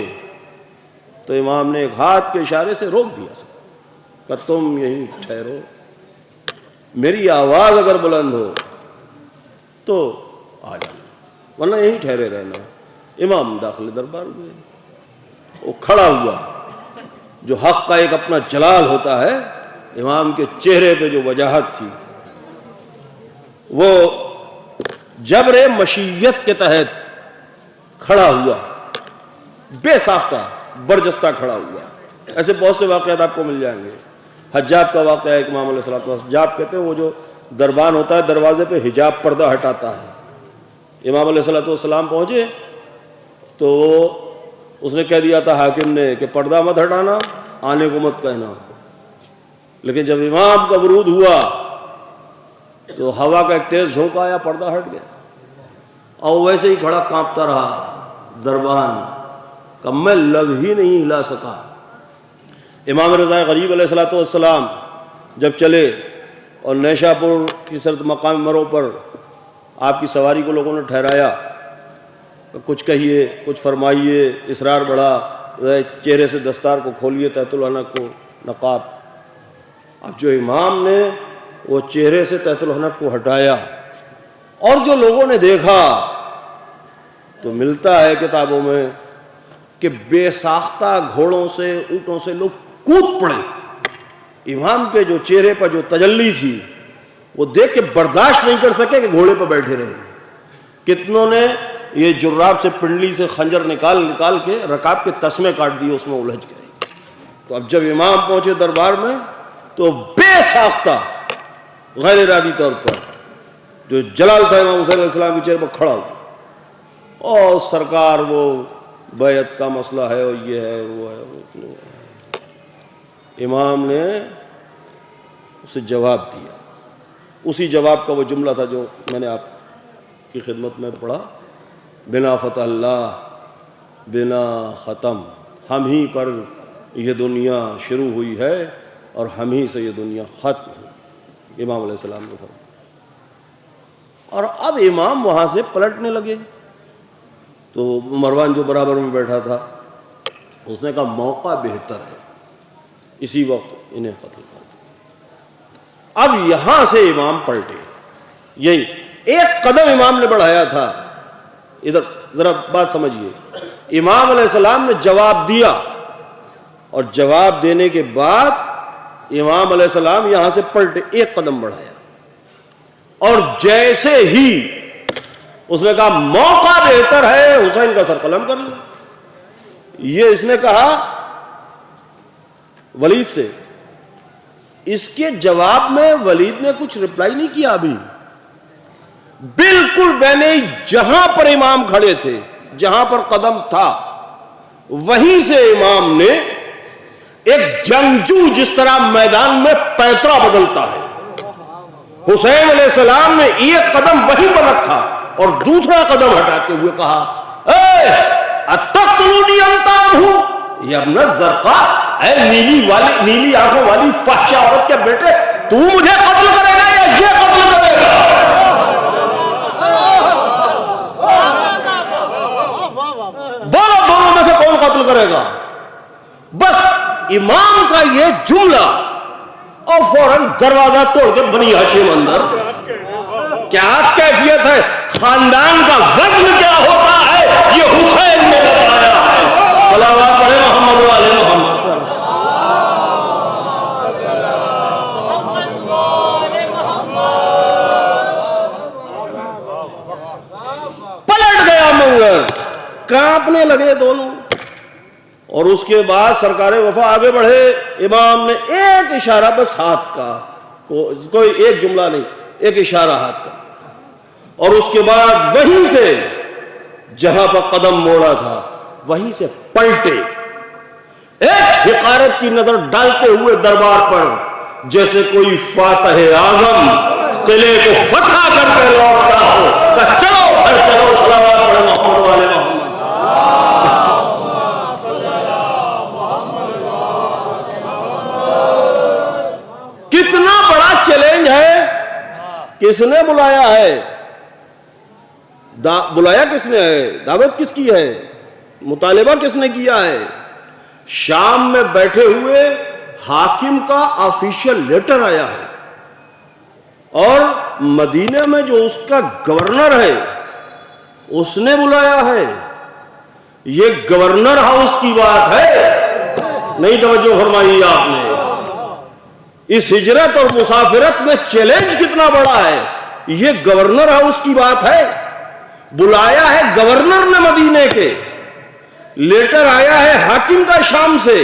تو امام نے ایک ہاتھ کے اشارے سے روک دیا سب کہ تم یہیں ٹھہرو، میری آواز اگر بلند ہو تو آ جانا، ورنہ یہیں ٹھہرے رہنا. امام داخل دربار ہوئے، وہ کھڑا ہوا. جو حق کا ایک اپنا جلال ہوتا ہے، امام کے چہرے پہ جو وجاہت تھی، وہ جبر مشیت کے تحت کھڑا ہوا، بے ساختہ برجستہ کھڑا ہوا. ایسے بہت سے واقعات آپ کو مل جائیں گے. حجاب کا واقعہ ہے کہ امام علیہ الصلوۃ والسلام، حجاب کہتے ہیں وہ جو دربان ہوتا ہے، دروازے پہ حجاب پردہ ہٹاتا ہے. امام علیہ الصلوۃ والسلام پہنچے تو اس نے کہہ دیا تھا حاکم نے کہ پردہ مت ہٹانا، آنے کو مت کہنا. لیکن جب امام کا ورود ہوا تو ہوا کا ایک تیز جھونکا آیا، پردہ ہٹ گیا، اور ویسے ہی کھڑا کانپتا رہا دربان کا، میں لب ہی نہیں ہلا سکا. امام رضا غریب علیہ الصلوۃ والسلام جب چلے اور نیشا پور کی سرد مقام مرو پر آپ کی سواری کو لوگوں نے ٹھہرایا، کچھ کہیے کچھ فرمائیے، اصرار بڑھا، چہرے سے دستار کو کھولیے، تحت الحنک کو نقاب. اب جو امام نے وہ چہرے سے تحت الحنک کو ہٹایا، اور جو لوگوں نے دیکھا تو ملتا ہے کتابوں میں کہ بے ساختہ گھوڑوں سے اونٹوں سے لوگ کود پڑے. امام کے جو چہرے پر جو تجلی تھی وہ دیکھ کے برداشت نہیں کر سکے کہ گھوڑے پر بیٹھے رہے. کتنوں نے یہ جراب سے پنڈلی سے خنجر نکال کے رکاب کے تسمے کاٹ دیے، اس میں الجھ گئے. تو اب جب امام پہنچے دربار میں تو بے ساختہ غیر ارادی طور پر جو جلال تھا امام حسین علیہ السلام کے چہرے پر کھڑا ہوا، اور سرکار وہ بیعت کا مسئلہ ہے اور یہ ہے وہ ہے. امام نے اسے جواب دیا. اسی جواب کا وہ جملہ تھا جو میں نے آپ کی خدمت میں پڑھا، بنا فتح اللہ بنا ختم، ہم ہی پر یہ دنیا شروع ہوئی ہے اور ہم ہی سے یہ دنیا ختم ہوئی. امام علیہ السلام نے فرمایا. اور اب امام وہاں سے پلٹنے لگے تو مروان جو برابر میں بیٹھا تھا اس نے کہا موقع بہتر ہے، اسی وقت انہیں قتل کر دیا. اب یہاں سے امام پلٹے، یہی ایک قدم امام نے بڑھایا تھا. ادھر ذرا بات سمجھیے، امام علیہ السلام نے جواب دیا، اور جواب دینے کے بعد امام علیہ السلام یہاں سے پلٹے، ایک قدم بڑھایا، اور جیسے ہی اس نے کہا موقع بہتر ہے، حسین کا سر قلم کر لیا. یہ اس نے کہا ولید سے. اس کے جواب میں ولید نے کچھ رپلائی نہیں کیا ابھی. بالکل میں نے جہاں پر امام کھڑے تھے، جہاں پر قدم تھا، وہیں سے امام نے ایک جنگجو جس طرح میدان میں پیترا بدلتا ہے، حسین علیہ السلام نے ایک قدم وہیں پر رکھا اور دوسرا قدم ہٹاتے ہوئے کہا، اے اتقتلونی انتا ہوں یا ابن الزرقاء، اے نیلی آنکھوں والی فحشہ عورت کے بیٹے، تو مجھے قتل کرے گا یا یہ قتل کرے گا؟ بولو دونوں میں سے کون قتل کرے گا؟ بس امام کا یہ جملہ اور فوراً دروازہ توڑ کے بنی ہاشم اندر. کیا کیفیت ہے، خاندان کا وزن کیا ہوتا ہے، یہ حسین نے بتایا ہے. صلوات پڑھے محمد و آل محمد پر. پلٹ گیا منگر، کانپنے لگے دونوں. اور اس کے بعد سرکار وفا آگے بڑھے. امام نے ایک اشارہ بس ہاتھ کا، کوئی ایک جملہ نہیں، ایک اشارہ ہاتھ کا، اور اس کے بعد وہیں سے جہاں پر قدم موڑا تھا وہیں سے پلٹے، ایک حقارت کی نظر ڈالتے ہوئے دربار پر، جیسے کوئی فاتح اعظم قلعے کو فتح کر کے لوٹتا ہو. چلو پھر چلو، صلوات پڑھے محمد والے محمد. کتنا بڑا چیلنج ہے. کس نے بلایا ہے؟ بلایا کس نے ہے؟ دعوت کس کی ہے؟ مطالبہ کس نے کیا ہے؟ شام میں بیٹھے ہوئے حاکم کا آفیشیل لیٹر آیا ہے، اور مدینہ میں جو اس کا گورنر ہے اس نے بلایا ہے. یہ گورنر ہاؤس کی بات ہے، نہیں توجہ فرمائی آپ نے. اس ہجرت اور مسافرت میں چیلنج کتنا بڑا ہے، یہ گورنر ہاؤس کی بات ہے. بلایا ہے گورنر نے مدینے کے، لیٹر آیا ہے حاکم کا شام سے،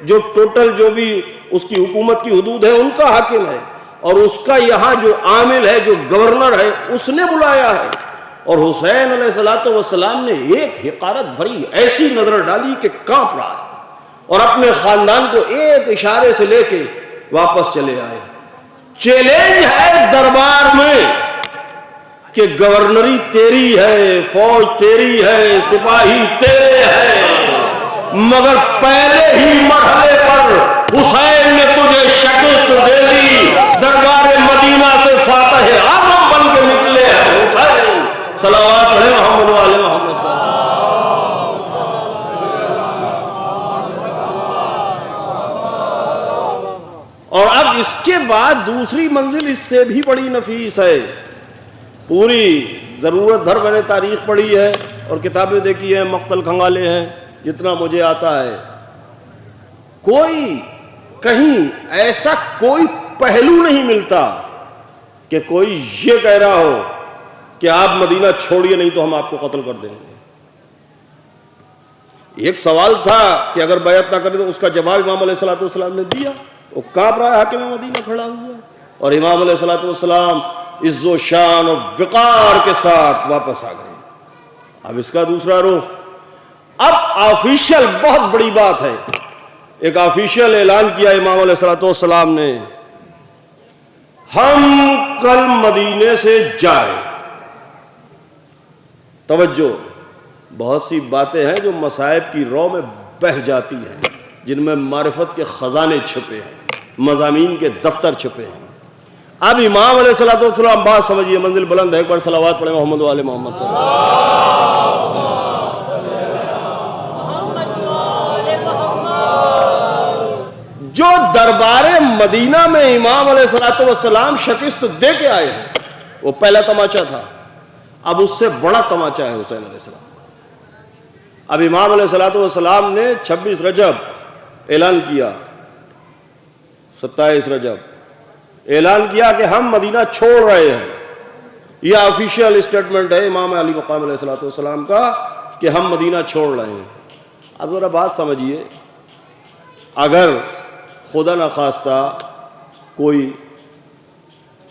جو ٹوٹل جو بھی اس کی حکومت کی حدود ہے ان کا حاکم ہے، اور اس کا یہاں جو عامل ہے، جو گورنر ہے، اس نے بلایا ہے. اور حسین علیہ السلام نے ایک حقارت بھری ایسی نظر ڈالی کہ کانپ رہا ہے، اور اپنے خاندان کو ایک اشارے سے لے کے واپس چلے آئے. چیلنج ہے دربار میں کہ گورنری تیری ہے، فوج تیری ہے، سپاہی تیرے ہیں، مگر پہلے ہی مرحلے پر حسین نے تجھے شکست دے دی. دربار مدینہ سے فاتح اعظم بن کے نکلے ہیں حسین. صلوات پڑھے محمد و آل محمد. اور اب اس کے بعد دوسری منزل اس سے بھی بڑی نفیس ہے. پوری ضرورت بھر میں نے تاریخ پڑھی ہے اور کتابیں دیکھی ہیں، مقتل کھنگالے ہیں جتنا مجھے آتا ہے. کوئی کہیں ایسا کوئی پہلو نہیں ملتا کہ کوئی یہ کہہ رہا ہو کہ آپ مدینہ چھوڑیے نہیں تو ہم آپ کو قتل کر دیں گے. ایک سوال تھا کہ اگر بیعت نہ کرے تو اس کا جواب امام علیہ السلام نے دیا. وہ کانپ رہا ہے، حاکم مدینہ کھڑا ہوا ہے، اور امام علیہ السلام عز و شان و وقار کے ساتھ واپس آ گئے. اب اس کا دوسرا رخ، اب آفیشیل بہت بڑی بات ہے. ایک آفیشیل اعلان کیا امام علیہ السلام نے، ہم کل مدینے سے جا رہے ہیں. توجہ، بہت سی باتیں ہیں جو مصائب کی رو میں بہہ جاتی ہیں، جن میں معرفت کے خزانے چھپے ہیں، مضامین کے دفتر چھپے ہیں. اب امام علیہ السلام بات سمجھیے، منزل بلند ہے. ایک بار صلوات پڑھیں محمد و آل محمد پر. جو دربار مدینہ میں امام علیہ السلام شکست دے کے آئے ہیں وہ پہلا تماچا تھا. اب اس سے بڑا تماچا ہے حسین علیہ السلام کا. اب امام علیہ السلام نے 26 رجب اعلان کیا، 27 رجب اعلان کیا کہ ہم مدینہ چھوڑ رہے ہیں. یہ آفیشیل اسٹیٹمنٹ ہے امام علی مقام علیہ السلام کا کہ ہم مدینہ چھوڑ رہے ہیں. اب ذرا بات سمجھیے، اگر خدا نخواستہ کوئی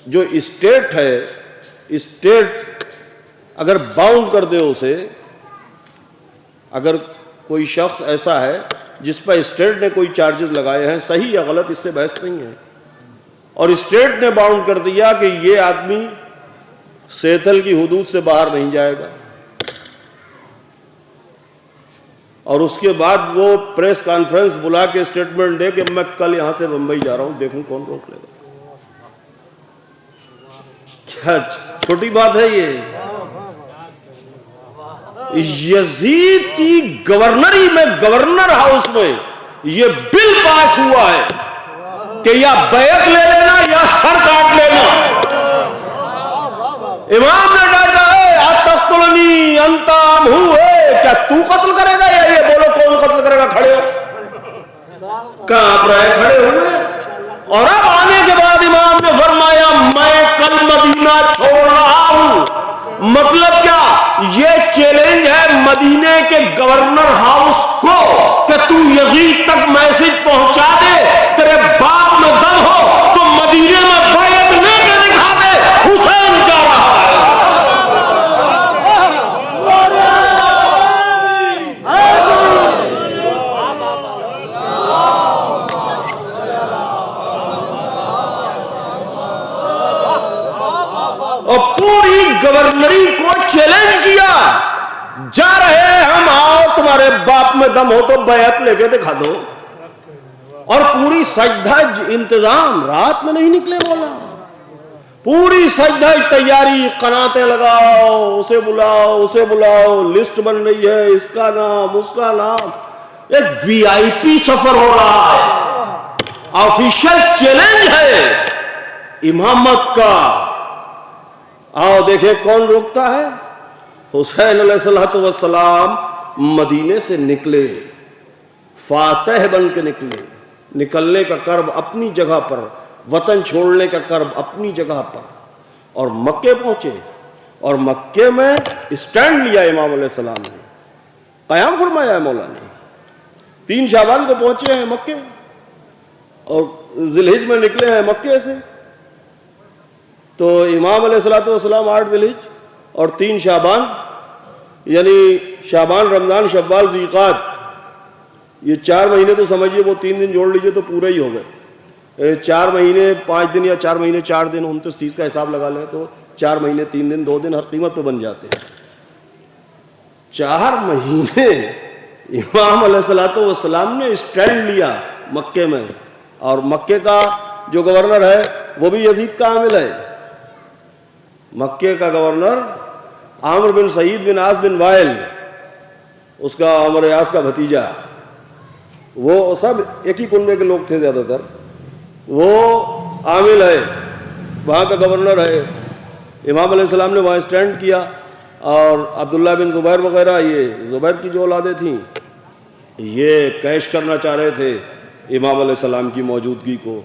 جو اسٹیٹ ہے، اسٹیٹ اگر باؤنڈ کر دے اسے، اگر کوئی شخص ایسا ہے جس پر اسٹیٹ نے کوئی چارجز لگائے ہیں، صحیح یا غلط اس سے بحث نہیں ہے، اور اسٹیٹ نے باؤنڈ کر دیا کہ یہ آدمی سیتل کی حدود سے باہر نہیں جائے گا، اور اس کے بعد وہ پریس کانفرنس بلا کے اسٹیٹمنٹ دے کہ میں کل یہاں سے بمبئی جا رہا ہوں، دیکھوں کون روک لے گا؟ کیا چھوٹی بات ہے یہ؟ یزید کی گورنری میں، گورنر ہاؤس میں یہ بل پاس ہوا ہے کہ یا بیعت لے لینا یا سر کاٹ لینا۔ امام نے ڈاٹا ہے اتقتلنی انت ام ہو، کیا تو قتل کرے گا یا یہ؟ بولو کون قتل کرے گا؟ کھڑے ہو، کہاں آپ رہے؟ کھڑے ہوئے۔ اور اب آنے کے بعد امام نے فرمایا میں کل مدینہ چھوڑ رہا ہوں۔ مطلب کیا؟ یہ چیلنج ہے مدینے کے گورنر ہاؤس کو کہ تو یزید تک میسج پہنچا دے، تیرے باپ میں دم ہو تو مدینے میں بیعت لے کے دکھا دے، حسین جا رہا ہے۔ اور پوری گورنری کو چیلنج کیا، جا رہے ہیں ہم، آؤ تمہارے باپ میں دم ہو تو بیعت لے کے دکھا دو۔ اور پوری سجدہ انتظام، رات میں نہیں نکلے، بولا پوری سجدہ تیاری، قناتیں لگاؤ، اسے بلاؤ اسے بلاؤ، لسٹ بن رہی ہے، اس کا نام اس کا نام، ایک وی آئی پی سفر ہو رہا ہے، آفیشل چیلنج ہے امامت کا۔ آؤ دیکھیں کون روکتا ہے؟ حسین علیہ السلام مدینے سے نکلے، فاتح بن کے نکلے، نکلنے کا کرب اپنی جگہ پر، وطن چھوڑنے کا کرب اپنی جگہ پر، اور مکے پہنچے، اور مکے میں اسٹینڈ لیا امام علیہ السلام نے، قیام فرمایا ہے مولا نے۔ 3 شعبان کو پہنچے ہیں مکے، اور ذی الحج میں نکلے ہیں مکے سے، تو امام علیہ السلام 8 ذی الحج اور 3 شعبان، یعنی شعبان، رمضان، شوال، ذی القعدہ، یہ 4 مہینے تو سمجھیے، وہ 3 دن جوڑ لیجئے تو پورے ہی ہو گئے۔ 4 مہینے 5 دن یا 4 مہینے 4 دن 29-30 کا حساب لگا لیں تو 4 مہینے 3 دن 2 دن ہر قیمت پہ بن جاتے ہیں۔ 4 مہینے امام علیہ السلام نے اسٹینڈ لیا مکے میں، اور مکے کا جو گورنر ہے وہ بھی یزید کا عامل ہے۔ مکے کا گورنر عامر بن سعید بن عاص بن وائل، اس کا عمر یاس کا بھتیجا، وہ سب ایک ہی کنبے کے لوگ تھے زیادہ تر، وہ عامل ہے، وہاں کا گورنر ہے۔ امام علیہ السلام نے وہاں اسٹینڈ کیا، اور عبداللہ بن زبیر وغیرہ، یہ زبیر کی جو اولادیں تھیں، یہ کیش کرنا چاہ رہے تھے امام علیہ السلام کی موجودگی کو،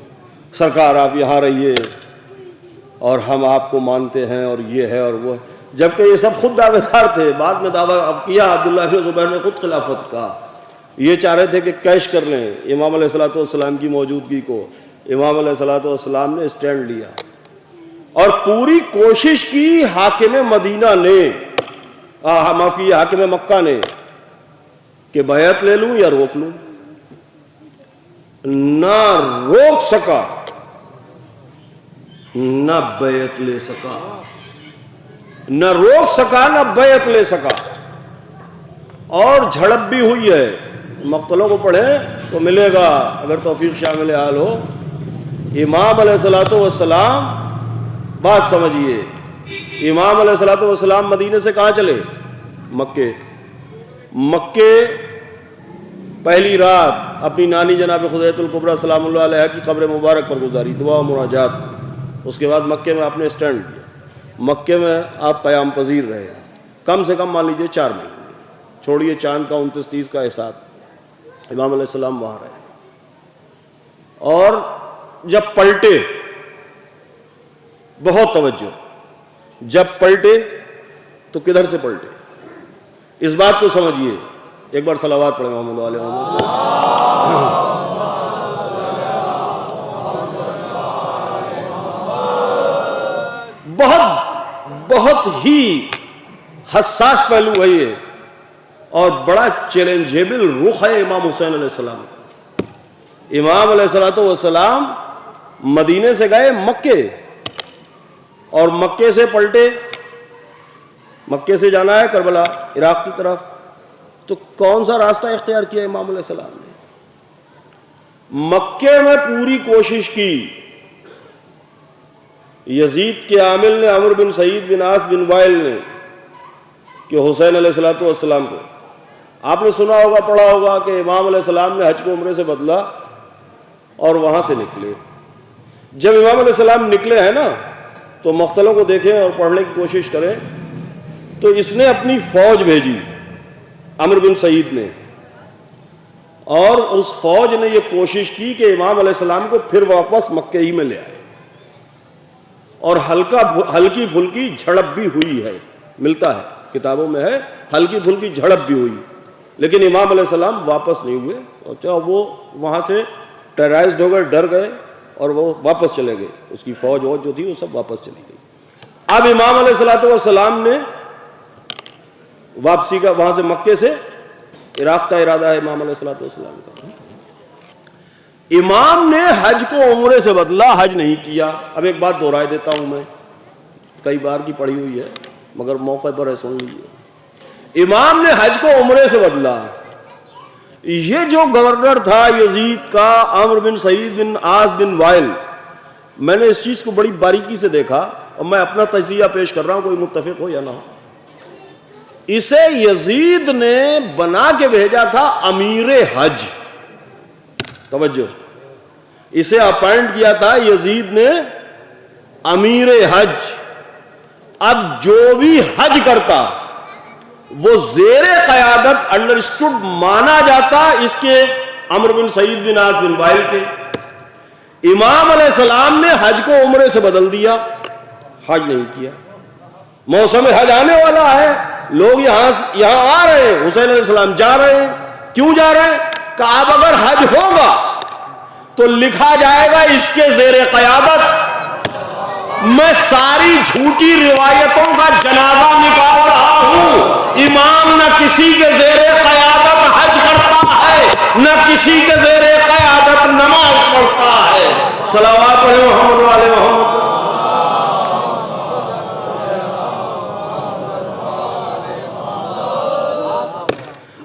سرکار آپ یہاں رہیے اور ہم آپ کو مانتے ہیں، اور یہ ہے اور وہ ہے، جبکہ یہ سب خود دعوے دار تھے۔ بعد میں دعویٰ کیا عبداللہ بن زبیر نے خود خلافت کا، یہ چاہ رہے تھے کہ کیش کر لیں امام علیہ السلام کی موجودگی کو۔ امام علیہ السلام نے اسٹینڈ لیا، اور پوری کوشش کی حاکم مدینہ نے، معافی حاکم مکہ نے، کہ بیعت لے لوں یا روک لوں، نہ روک سکا نہ بیعت لے سکا، نہ روک سکا نہ بیعت لے سکا، اور جھڑپ بھی ہوئی ہے۔ مقتلوں کو پڑھیں تو ملے گا اگر توفیق شامل حال ہو۔ امام علیہ السلام، بات سمجھیے، امام علیہ السلام مدینے سے کہاں چلے؟ مکے پہلی رات اپنی نانی جناب خدیجہ الکبریٰ سلام اللہ علیہ کی قبر مبارک پر گزاری، دعا و مناجات۔ اس کے بعد مکے میں آپ نے اسٹینڈ کیا، مکے میں آپ قیام پذیر رہے، کم سے کم مان لیجئے 4 مہینے، چھوڑیے چاند کا 29-30 کا حساب، امام علیہ السلام وہاں رہے۔ اور جب پلٹے، بہت توجہ، جب پلٹے تو کدھر سے پلٹے؟ اس بات کو سمجھیے، ایک بار صلوات پڑھیں محمد علیہ وسلم۔ بہت ہی حساس پہلو ہے یہ، اور بڑا چیلنجیبل رخ ہے امام حسین علیہ السلام کا۔ امام علیہ السلام مدینے سے گئے مکے، اور مکے سے پلٹے، مکے سے جانا ہے کربلا عراق کی طرف، تو کون سا راستہ اختیار کیا امام علیہ السلام نے؟ مکے میں پوری کوشش کی، یزید کے عامل نے، عمرو بن سعید بن عاص بن وائل نے، کہ حسین علیہ السلام کو، آپ نے سنا ہوگا، پڑھا ہوگا کہ امام علیہ السلام نے حج کو عمرے سے بدلا اور وہاں سے نکلے۔ جب امام علیہ السلام نکلے ہیں نا، تو مقتلوں کو دیکھیں اور پڑھنے کی کوشش کریں، تو اس نے اپنی فوج بھیجی عمرو بن سعید نے، اور اس فوج نے یہ کوشش کی کہ امام علیہ السلام کو پھر واپس مکے ہی میں لے آئے، اور ہلکی پھلکی جھڑپ بھی ہوئی ہے، ملتا ہے کتابوں میں ہے، ہلکی پھلکی جھڑپ بھی ہوئی، لیکن امام علیہ السلام واپس نہیں ہوئے، اور وہ وہاں سے ٹیرائزڈ ہو گئے، ڈر گئے، اور وہ واپس چلے گئے، اس کی فوج جو تھی وہ سب واپس چلی گئی۔ اب امام علیہ السلام نے واپسی کا، وہاں سے مکے سے عراق کا ارادہ ہے امام علیہ السلام کا۔ امام نے حج کو عمرے سے بدلا، حج نہیں کیا۔ اب ایک بات دہرائے دیتا ہوں، میں کئی بار کی پڑھی ہوئی ہے مگر موقع پر ہے، سن لیجیے۔ امام نے حج کو عمرے سے بدلا۔ یہ جو گورنر تھا یزید کا، عمرو بن سعید بن عاص بن وائل، میں نے اس چیز کو بڑی باریکی سے دیکھا، اور میں اپنا تجزیہ پیش کر رہا ہوں، کوئی متفق ہو یا نہ ہو۔ اسے یزید نے بنا کے بھیجا تھا امیر حج، توجہ، اسے اپائنٹ کیا تھا یزید نے امیر حج۔ اب جو بھی حج کرتا وہ زیر قیادت انڈرسٹوڈ مانا جاتا اس کے عمرو بن سعید بن عاص بن وائل کے۔ امام علیہ السلام نے حج کو عمرے سے بدل دیا، حج نہیں کیا۔ موسم حج آنے والا ہے، لوگ یہاں آ رہے ہیں، حسین علیہ السلام جا رہے ہیں۔ کیوں جا رہے ہیں؟ کہ اب اگر حج ہوگا تو لکھا جائے گا اس کے زیر قیادت میں ساری جھوٹی روایتوں کا جنازہ نکال رہا ہوں۔ امام نہ کسی کے زیر قیادت حج کرتا ہے، نہ کسی کے زیر قیادت نماز پڑھتا ہے۔ صلوات پڑھیں محمد و آل محمد۔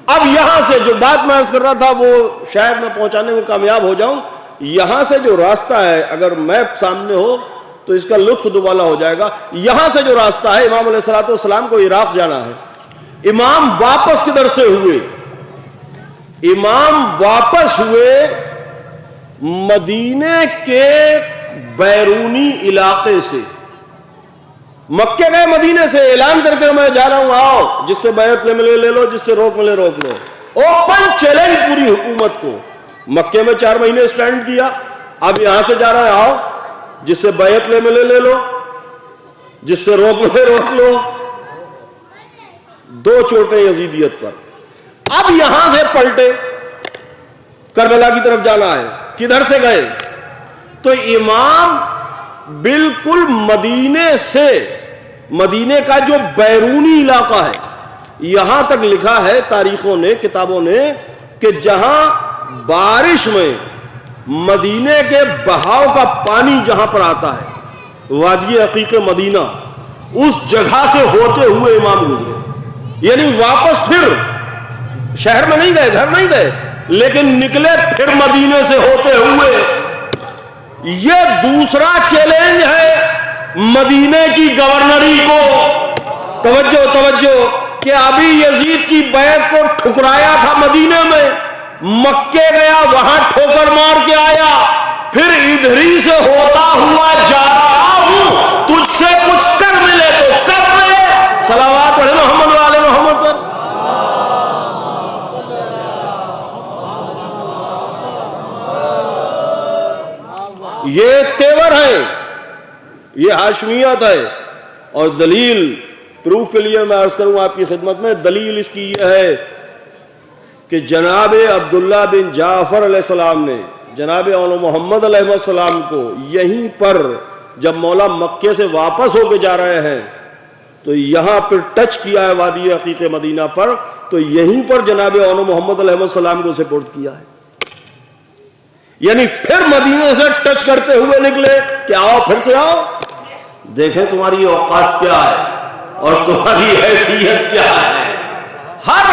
اب یہاں سے جو بات میں عرض کر رہا تھا وہ شاید میں پہنچانے میں کامیاب ہو جاؤں۔ یہاں سے جو راستہ ہے، اگر میپ سامنے ہو تو اس کا لطف دوبالا ہو جائے گا۔ یہاں سے جو راستہ ہے، امام علیہ السلام کو عراق جانا ہے۔ امام واپس کدھر سے ہوئے؟ امام واپس ہوئے مدینے کے بیرونی علاقے سے۔ مکے گئے مدینے سے، اعلان کر کے میں جا رہا ہوں، آؤ، جس سے بیعت لے لو، جس سے روک ملے روک لو۔ اوپن چیلنج پوری حکومت کو۔ مکے میں 4 مہینے سٹینڈ کیا، اب یہاں سے جا رہا ہے، آؤ، جس سے بیعت لے لو، جس سے روک ملے روک لو۔ 2 چوٹیں یزیدیت پر۔ اب یہاں سے پلٹے، کربلا کی طرف جانا ہے۔ کدھر سے گئے؟ تو امام بالکل مدینے سے، مدینے کا جو بیرونی علاقہ ہے، یہاں تک لکھا ہے تاریخوں نے، کتابوں نے، کہ جہاں بارش میں مدینے کے بہاؤ کا پانی جہاں پر آتا ہے، وادی عقیق مدینہ، اس جگہ سے ہوتے ہوئے امام گزرے۔ یعنی واپس پھر شہر میں نہیں گئے، گھر نہیں گئے، لیکن نکلے پھر مدینے سے ہوتے ہوئے۔ یہ دوسرا چیلنج ہے مدینے کی گورنری کو۔ توجہ کہ ابھی یزید کی بیعت کو ٹھکرایا تھا مدینے میں، مکے گیا، وہاں ٹھوکر مار کے آیا، پھر ادھری سے ہوتا ہوا جا رہا ہوں، تجھ سے کچھ کر ملے تو کر لے۔ صلوات پڑھیں محمد و آل محمد پر۔ یہ تیور ہے، یہ ہاشمیت ہے، اور دلیل پروف کے لیے میں عرض کروں آپ کی خدمت میں، دلیل اس کی یہ ہے کہ جناب عبداللہ بن جعفر علیہ السلام نے جناب اول محمد علیہ السلام کو یہیں پر جب مولا مکے سے واپس ہو کے جا رہے ہیں تو یہاں پھر ٹچ کیا ہے وادی عقیق مدینہ پر، تو یہیں پر جناب اون محمد علیہ السلام کو سپورٹ کیا ہے، یعنی پھر مدینے سے ٹچ کرتے ہوئے نکلے کہ آؤ پھر سے آؤ، دیکھیں تمہاری اوقات کیا ہے اور تمہاری حیثیت کیا ہے۔ ہر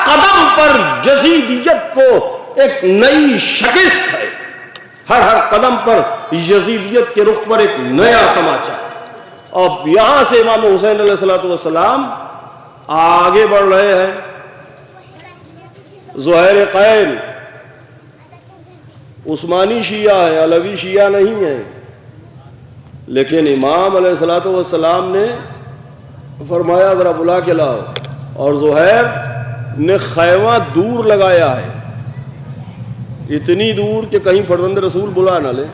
قدم پر یزیدیت کو ایک نئی شکست ہے، ہر قدم پر یزیدیت کے رخ پر ایک نیا تماچا ہے۔ اب یہاں سے امام حسین علیہ السلام آگے بڑھ رہے ہیں۔ زہیر قین عثمانی شیعہ ہے، علوی شیعہ نہیں ہے، لیکن امام علیہ السلام نے فرمایا ذرا بلا کے لاؤ، اور زہیر نے خیمہ دور لگایا ہے، اتنی دور کہ کہیں فرزند رسول بلا نہ لے،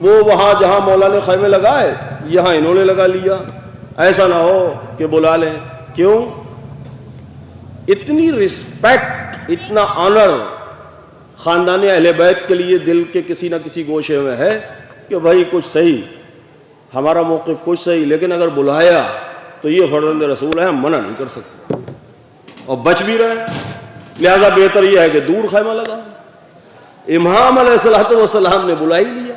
وہ وہاں جہاں مولا نے خیمے لگائے یہاں انہوں نے لگا لیا، ایسا نہ ہو کہ بلا لیں۔ کیوں؟ اتنی رسپیکٹ، اتنا آنر خاندان اہل بیت کے لیے دل کے کسی نہ کسی گوشے میں ہے کہ بھائی کچھ صحیح، ہمارا موقف کچھ صحیح، لیکن اگر بلایا تو یہ فرزند رسول ہے، ہم منع نہیں کر سکتے، اور بچ بھی رہے، لہذا بہتر یہ ہے کہ دور خیمہ لگا۔ امام علیہ السلام نے بلا ہی لیا۔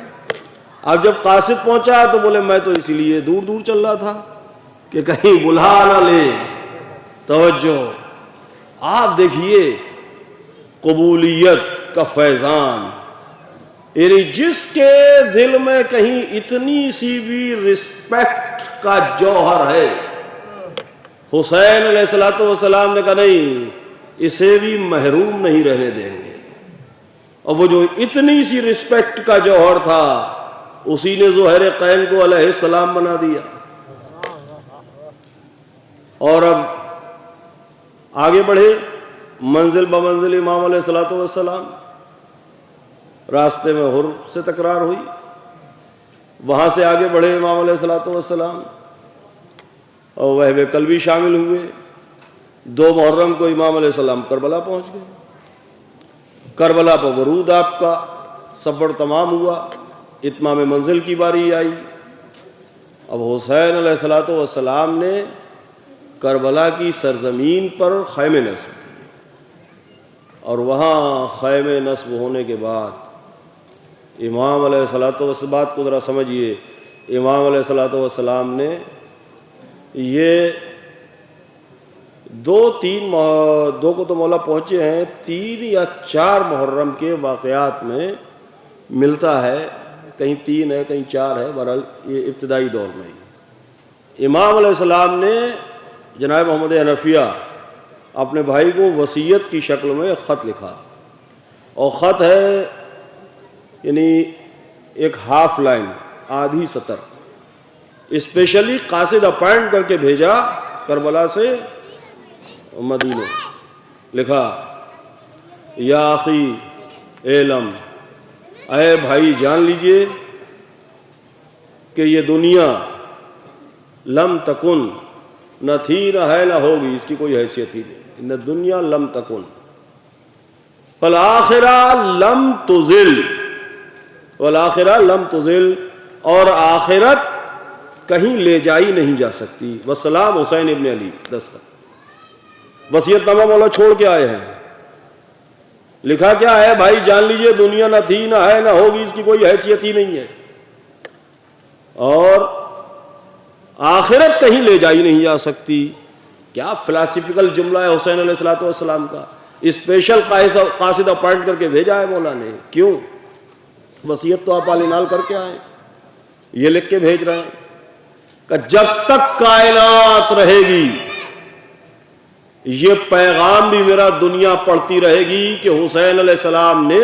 اب جب قاصد پہنچا تو بولے میں تو اسی لیے دور دور چل رہا تھا کہ کہیں بلا نہ لے۔ توجہ، آپ دیکھیے قبولیت کا فیضان، یعنی جس کے دل میں کہیں اتنی سی بھی رسپیکٹ کا جوہر ہے، حسین علیہ السلام نے کہا نہیں، اسے بھی محروم نہیں رہنے دیں گے۔ اور وہ جو اتنی سی رسپیکٹ کا جوہر تھا اسی نے زہیر قین کو علیہ السلام بنا دیا۔ اور اب آگے بڑھے منزل بمنزل امام علیہ السلام، راستے میں حر سے تکرار ہوئی، وہاں سے آگے بڑھے امام علیہ السلام اور وہب قلبی شامل ہوئے۔ 2 محرم کو امام علیہ السلام کربلا پہنچ گئے، کربلا پر ورود آپ کا سفر تمام ہوا، اتمام منزل کی باری آئی۔ اب حسین علیہ السلام نے کربلا کی سرزمین پر خیمے نصب کیے، اور وہاں خیمے نصب ہونے کے بعد امام علیہ السلام، بات کو ذرا سمجھیے، امام علیہ السلام نے یہ 2 کو تو مولا پہنچے ہیں، 3 یا 4 محرم کے واقعات میں ملتا ہے، کہیں 3 ہے کہیں 4 ہے، بہرحال یہ ابتدائی دور میں ہی امام علیہ السلام نے جناب محمد حنفیہ اپنے بھائی کو وصیت کی شکل میں خط لکھا، اور خط ہے یعنی ایک ہاف لائن، آدھی سطر، اسپیشلی قاصد اپائنٹ کر کے بھیجا کربلا سے مدینے۔ لکھا یا اخی علم، اے بھائی جان لیجئے کہ یہ دنیا لم تکن، نہ تھی نہ ہے نہ ہوگی، اس کی کوئی حیثیت ہی نہیں، نہ دنیا لم تکن، والآخرہ لم تزل، والآخرہ لم تزل، اور آخرت کہیں لے جائی نہیں جا سکتی، والسلام حسین ابن علی۔ دستخط وصیت نامہ مولا چھوڑ کے آئے ہیں۔ لکھا کیا ہے؟ بھائی جان لیجئے دنیا نہ تھی نہ ہے نہ ہوگی، اس کی کوئی حیثیت ہی نہیں ہے، اور آخرت کہیں لے جائی نہیں جا سکتی۔ کیا فلاسفیکل جملہ ہے حسین علیہ السلام کا، اسپیشل قاصد اپائنٹ کر کے بھیجا ہے مولا نے۔ کیوں؟ وصیت تو آپ عالینال کر کے آئے، یہ لکھ کے بھیج رہے ہیں کہ جب تک کائنات رہے گی یہ پیغام بھی میرا دنیا پڑھتی رہے گی کہ حسین علیہ السلام نے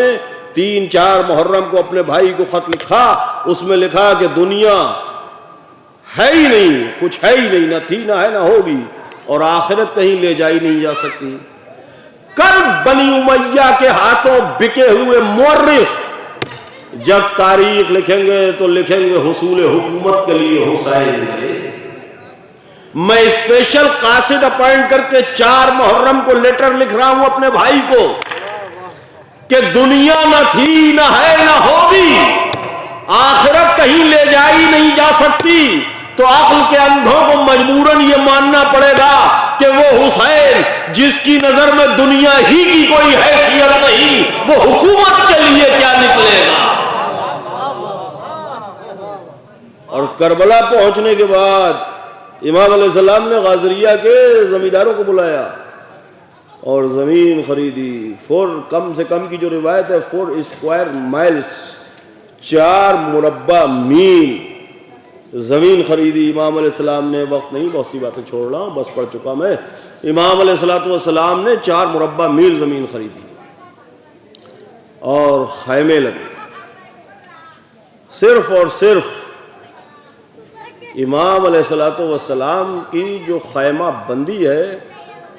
3-4 محرم کو اپنے بھائی کو خط لکھا، اس میں لکھا کہ دنیا ہے ہی نہیں، کچھ ہے ہی نہیں، نہ تھی نہ ہے نہ ہوگی، اور آخرت کہیں لے جائی نہیں جا سکتی۔ کل بنی امیہ کے ہاتھوں بکے ہوئے مورخ جب تاریخ لکھیں گے تو لکھیں گے حصول حکومت کے لیے حسین گئے۔ میں اسپیشل قاصد اپائنٹ کر کے 4 محرم کو لیٹر لکھ رہا ہوں اپنے بھائی کو کہ دنیا نہ تھی نہ ہے نہ ہوگی، آخرت کہیں لے جائی نہیں جا سکتی تو عقل کے اندھوں کو مجبوراً یہ ماننا پڑے گا کہ وہ حسین جس کی نظر میں دنیا ہی کی کوئی حیثیت نہیں، وہ حکومت کے لیے کیا نکلے گا۔ اور کربلا پہنچنے کے بعد امام علیہ السلام نے غازریہ کے زمینداروں کو بلایا اور زمین خریدی۔ کم سے کم کی جو روایت ہے 4 اسکوائر مائلز، 4 مربع میل زمین خریدی امام علیہ السلام نے۔ وقت نہیں، بہت سی باتیں چھوڑ رہا ہوں، بس پڑھ چکا میں۔ امام علیہ السلام نے 4 مربع میل زمین خریدی اور خیمے لگے۔ صرف اور صرف امام علیہ السلام کی جو خیمہ بندی ہے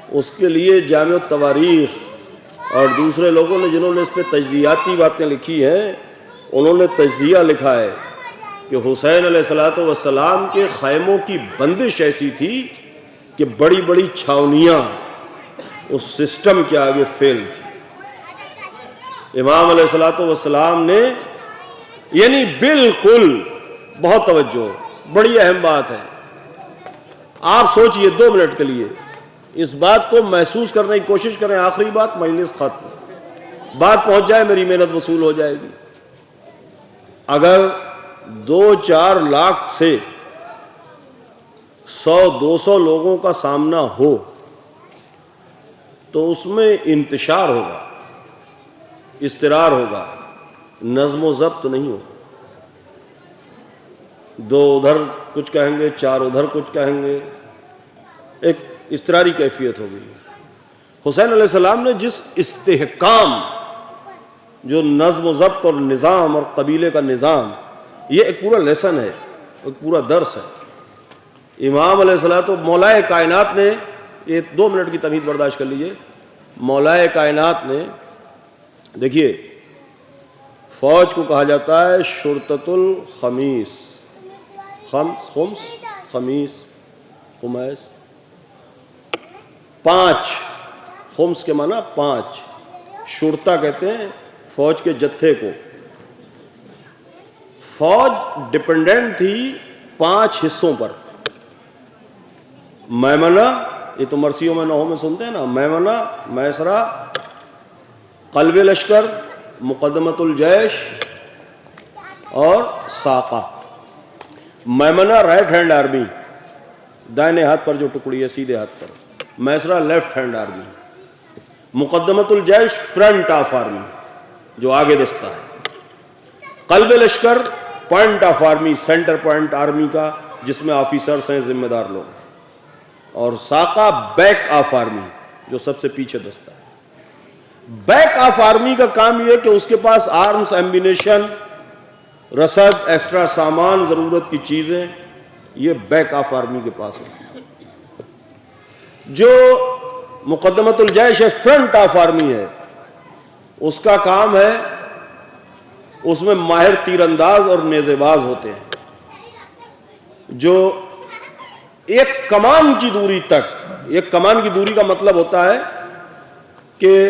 اس کے لیے جامع التواریخ اور دوسرے لوگوں نے جنہوں نے اس پہ تجزیاتی باتیں لکھی ہیں، انہوں نے تجزیہ لکھا ہے کہ حسین علیہ السلام کے خیموں کی بندش ایسی تھی کہ بڑی بڑی چھاونیاں اس سسٹم کے آگے فیل تھی۔ امام علیہ السلام نے یعنی بالکل، بہت توجہ، بڑی اہم بات ہے، آپ سوچئے 2 منٹ کے لیے اس بات کو محسوس کرنے کی کوشش کریں۔ آخری بات، مجلس ختم، بات پہنچ جائے میری محنت وصول ہو جائے گی۔ اگر 2-4 لاکھ سے 100-200 لوگوں کا سامنا ہو تو اس میں انتشار ہوگا، اضطرار ہوگا، نظم و ضبط نہیں ہوگا۔ 2 ادھر کچھ کہیں گے، 4 ادھر کچھ کہیں گے، ایک اضطراری کیفیت ہوگی۔ حسین علیہ السلام نے جس استحکام، جو نظم و ضبط اور نظام اور قبیلے کا نظام، یہ ایک پورا لیسن ہے، ایک پورا درس ہے۔ امام علیہ السلام، مولا کائنات نے، یہ 2 منٹ کی تمہید برداشت کر لیجئے، مولا کائنات نے، دیکھیے فوج کو کہا جاتا ہے شرطۃ الخمیس، خمس، خمیس، خمیس، 5، خمس کے معنی 5، شرطہ کہتے ہیں فوج کے جتھے کو۔ فوج ڈپینڈنٹ تھی 5 حصوں پر، میمنہ، یہ تو مرثیوں میں نحو میں سنتے ہیں نا، میمنہ، میسرہ، قلب لشکر، مقدمۃ الجیش اور ساقہ۔ میمنہ رائٹ ہینڈ آرمی، دائنے ہاتھ پر جو ٹکڑی ہے سیدھے ہاتھ پر، میسرہ لیفٹ ہینڈ آرمی، مقدمۃ الجیش فرنٹ آف آرمی جو آگے دستہ ہے، قلب لشکر point of army, centre point army کا جس میں آفیسرز ہیں، ذمہ دار لوگ، اور ساقہ بیک آف آرمی جو سب سے پیچھے دستہ ہے۔ بیک آف آرمی کا کام یہ ہے کہ اس کے پاس آرمز، ایمبینیشن، رسد، ایکسٹرا سامان، ضرورت کی چیزیں، یہ بیک آف آرمی کے پاس ہوتی ہے۔ جو مقدمۃ الجیش ہے، فرنٹ آف آرمی ہے، اس کا کام ہے، اس میں ماہر تیر انداز اور نیزے باز ہوتے ہیں جو ایک کمان کی دوری تک، ایک کمان کی دوری کا مطلب ہوتا ہے کہ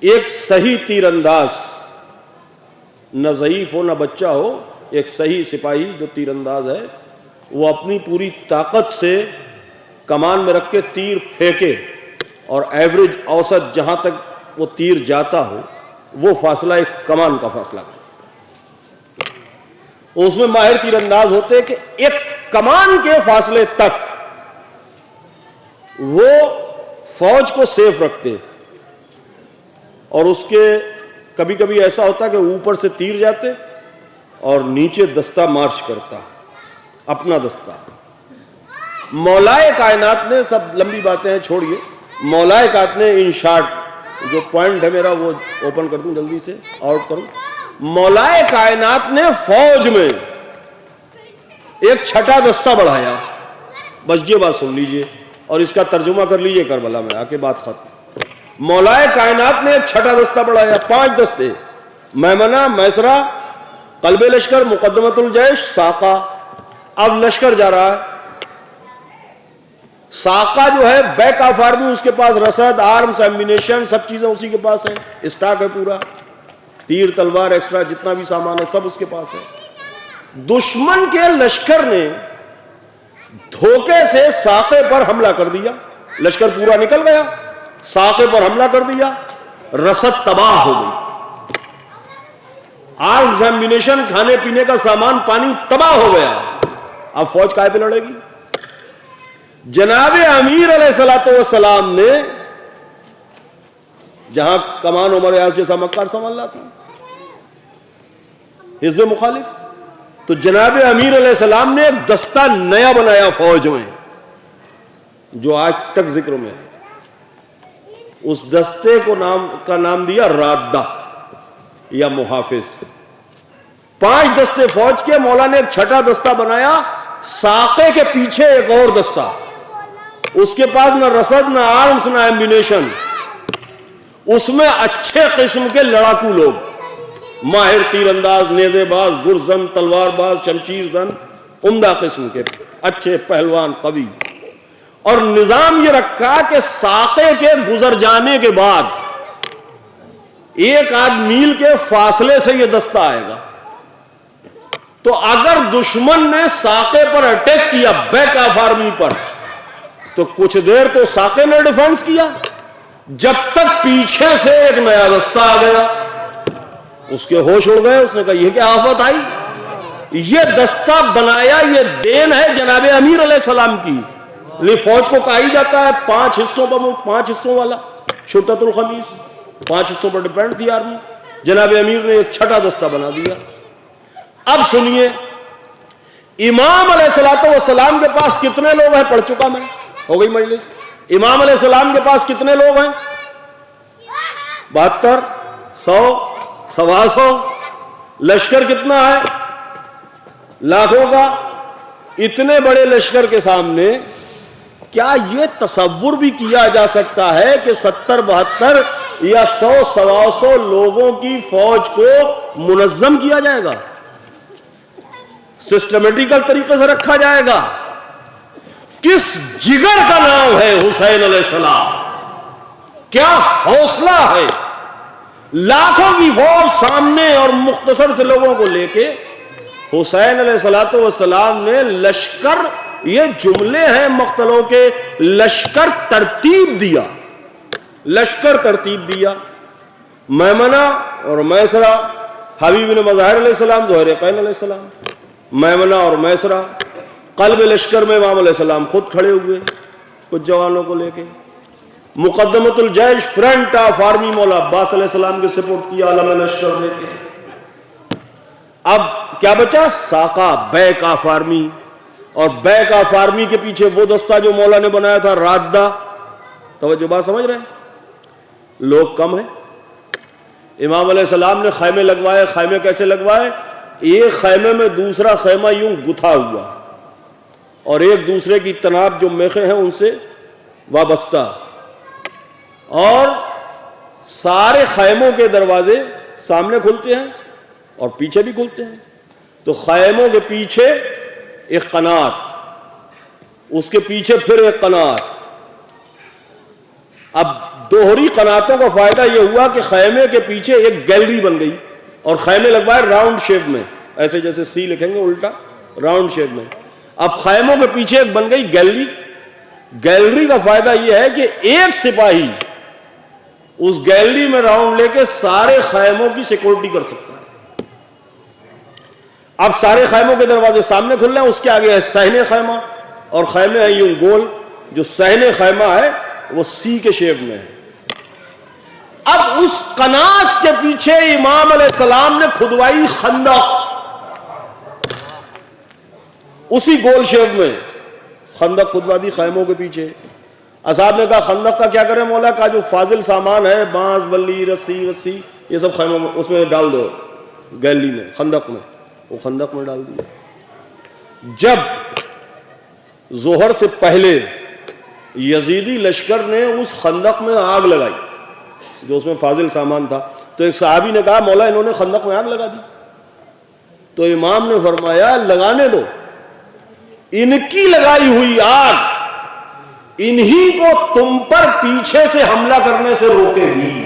ایک صحیح تیر انداز، نہ ضعیف ہو نہ بچہ ہو، ایک صحیح سپاہی جو تیر انداز ہے وہ اپنی پوری طاقت سے کمان میں رکھ کے تیر پھینکے اور ایوریج، اوسط جہاں تک وہ تیر جاتا ہو وہ فاصلہ ایک کمان کا فاصلہ کرتا ہے۔ اس میں ماہر تیر انداز ہوتے کہ ایک کمان کے فاصلے تک وہ فوج کو سیف رکھتے، اور اس کے کبھی کبھی ایسا ہوتا کہ اوپر سے تیر جاتے اور نیچے دستہ مارچ کرتا، اپنا دستہ۔ مولائے کائنات نے، سب لمبی باتیں ہیں چھوڑیے، مولائے کائنات نے ان شارٹ، جو پوائنٹ ہے میرا وہ اوپن کر دوں جلدی سے، آؤٹ کروں، مولائے کائنات نے فوج میں ایک چھٹا دستہ بڑھایا۔ بس یہ بات سن لیجئے اور اس کا ترجمہ کر لیجئے کربلا میں آ کے، بات ختم۔ مولائے کائنات نے ایک چھٹا دستہ بڑھایا، 5 دستے، میمنہ، میسرہ، قلب لشکر، مقدمۃ الجیش، ساقہ۔ اب لشکر جا رہا ہے، ساقہ جو ہے بیک آف آرمی، اس کے پاس رسد، آرمز، ایمبینیشن، سب چیزیں اسی کے پاس ہیں، اسٹاک ہے پورا، تیر، تلوار، ایکسٹرا جتنا بھی سامان ہے سب اس کے پاس ہے۔ دشمن کے لشکر نے دھوکے سے ساقے پر حملہ کر دیا، لشکر پورا نکل گیا، ساقے پر حملہ کر دیا، رسد تباہ ہو گئی، آرمز ایمونیشن، کھانے پینے کا سامان، پانی تباہ ہو گیا۔ اب فوج کائے پہ لڑے گی؟ جناب امیر علیہ الصلوۃ والسلام نے جہاں کمان عمر ایاز جیسا مکار سنبھالا تھا، حزب مخالف، تو جناب امیر علیہ السلام نے ایک دستہ نیا بنایا فوج میں جو آج تک ذکر میں ہے۔ اس دستے کا نام دیا رادہ یا محافظ۔ 5 دستے فوج کے، مولا نے ایک چھٹا دستہ بنایا، ساقے کے پیچھے ایک اور دستہ، اس کے پاس نہ رسد، نہ آرمز، نہ ایمونیشن، اس میں اچھے قسم کے لڑاکو لوگ، ماہر تیر انداز، نیزے باز، گرزن، تلوار باز، شمشیر زن، عمدہ قسم کے اچھے پہلوان، قوی۔ اور نظام یہ رکھا کہ ساقے کے گزر جانے کے بعد 1 آدھ میل کے فاصلے سے یہ دستہ آئے گا، تو اگر دشمن نے ساقے پر اٹیک کیا، بیک آف آرمی پر، تو کچھ دیر تو ساقے نے ڈیفنس کیا، جب تک پیچھے سے ایک نیا دستہ آ گیا، اس کے ہوش اڑ گئے، اس نے کہا یہ کیا آفت آئی؟ یہ دستہ بنایا، یہ دین ہے جناب امیر علیہ السلام کی۔ فوج کو کہا ہی جاتا ہے 5 حصوں پر، 5 حصوں والا، شرطۃ الخمیس، 5 حصوں پر ڈیپینڈ تھی آرمی۔ جناب امیر نے ایک چھٹا دستہ بنا دیا۔ اب سنیے، امام علیہ الصلوۃ والسلام کے پاس کتنے لوگ ہیں؟ پڑھ چکا میں، ہو گئی مجلس۔ امام علیہ السلام کے پاس کتنے لوگ ہیں؟ 72، 100، 125۔ لشکر کتنا ہے؟ لاکھوں کا۔ اتنے بڑے لشکر کے سامنے کیا یہ تصور بھی کیا جا سکتا ہے کہ 70، 72 یا 100، 125 لوگوں کی فوج کو منظم کیا جائے گا، سسٹمیٹیکل طریقے سے رکھا جائے گا؟ کس جگر کا نام ہے حسین علیہ السلام، کیا حوصلہ ہے! لاکھوں کی فوج سامنے اور مختصر سے لوگوں کو لے کے حسین علیہ الصلوۃ والسلام نے لشکر، یہ جملے ہیں مقتلوں کے، لشکر ترتیب دیا، لشکر ترتیب دیا۔ میمنہ اور میسرہ، حبیب بن مظاہر علیہ السلام، زہیرقین علیہ السلام، میمنہ اور میسرہ، قلب لشکر میں امام علیہ السلام خود کھڑے ہوئے کچھ جوانوں کو لے کے، مقدمۃ الجیش، فرنٹ آف آرمی، مولا عباس علیہ السلام کے سپورٹ کیا عالم لشکر دے کے۔ اب کیا بچا؟ ساقہ، بیک آف آرمی، اور بیک آف آرمی کے پیچھے وہ دستہ جو مولا نے بنایا تھا، رادہ۔ توجہ بات سمجھ رہے ہیں؟ لوگ کم ہیں۔ امام علیہ السلام نے خیمے لگوائے۔ خیمے کیسے لگوائے؟ ایک خیمے میں دوسرا خیمہ یوں گتھا ہوا، اور ایک دوسرے کی تناب جو میخیں ہیں ان سے وابستہ، اور سارے خیموں کے دروازے سامنے کھلتے ہیں اور پیچھے بھی کھلتے ہیں۔ تو خیموں کے پیچھے ایک قنات، اس کے پیچھے پھر ایک قنات۔ اب دوہری قناتوں کا فائدہ یہ ہوا کہ خیمے کے پیچھے ایک گیلری بن گئی، اور خیمے لگوائے راؤنڈ شیپ میں، ایسے جیسے سی لکھیں گے الٹا، راؤنڈ شیپ میں۔ اب خیموں کے پیچھے ایک بن گئی گیلری۔ گیلری کا فائدہ یہ ہے کہ ایک سپاہی اس گیلری میں راؤنڈ لے کے سارے خیموں کی سیکورٹی کر سکتا ہے۔ اب سارے خیموں کے دروازے سامنے کھل رہے ہیں، اس کے آگے ہے صحن خیمہ، اور خیمے ہیں یوں گول۔ جو صحن خیمہ ہے وہ سی کے شیپ میں ہے۔ اب اس قنات کے پیچھے امام علیہ السلام نے کھدوائی خندق، اسی گول شیپ میں خندق کھدوا دی خیموں کے پیچھے۔ اصحاب نے کہا خندق کا کیا کریں مولا؟ کا جو فاضل سامان ہے، بانس، بلی، رسی وسی، یہ سب خیموں میں اس میں ڈال دو، گیلری میں، خندق میں۔ وہ خندق میں ڈال دیا۔ جب ظہر سے پہلے یزیدی لشکر نے اس خندق میں آگ لگائی جو اس میں فاضل سامان تھا، تو ایک صحابی نے کہا مولا انہوں نے خندق میں آگ لگا دی۔ تو امام نے فرمایا لگانے دو، ان کی لگائی ہوئی آگ انہی کو تم پر پیچھے سے حملہ کرنے سے روکے گی۔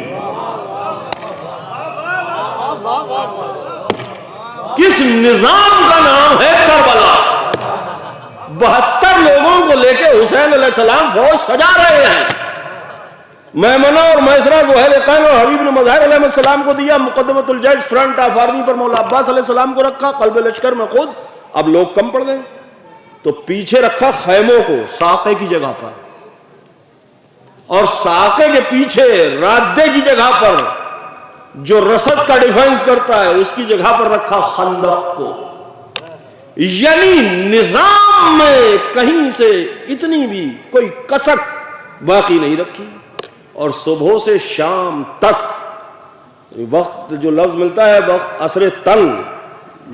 کس نظام کا نام 72 لوگوں کو لے کے حسین علیہ السلام فوج سجا رہے ہیں. میمنہ اور میسرہ زہیر قین اور حبیب بن مظاہر علیہ السلام کو دیا. مقدمۃ الجیش فرنٹ آف آرمی پر مولا عباس علیہ السلام کو رکھا. قلب لشکر میں خود. اب لوگ کم پڑ گئے تو پیچھے رکھا خیموں کو ساقے کی جگہ پر, اور ساقے کے پیچھے رادے کی جگہ پر جو رسد کا ڈیفنس کرتا ہے اس کی جگہ پر رکھا خندق کو. یعنی نظام میں کہیں سے اتنی بھی کوئی کسک باقی نہیں رکھی. اور صبح سے شام تک وقت جو لفظ ملتا ہے وقت عصر تنگ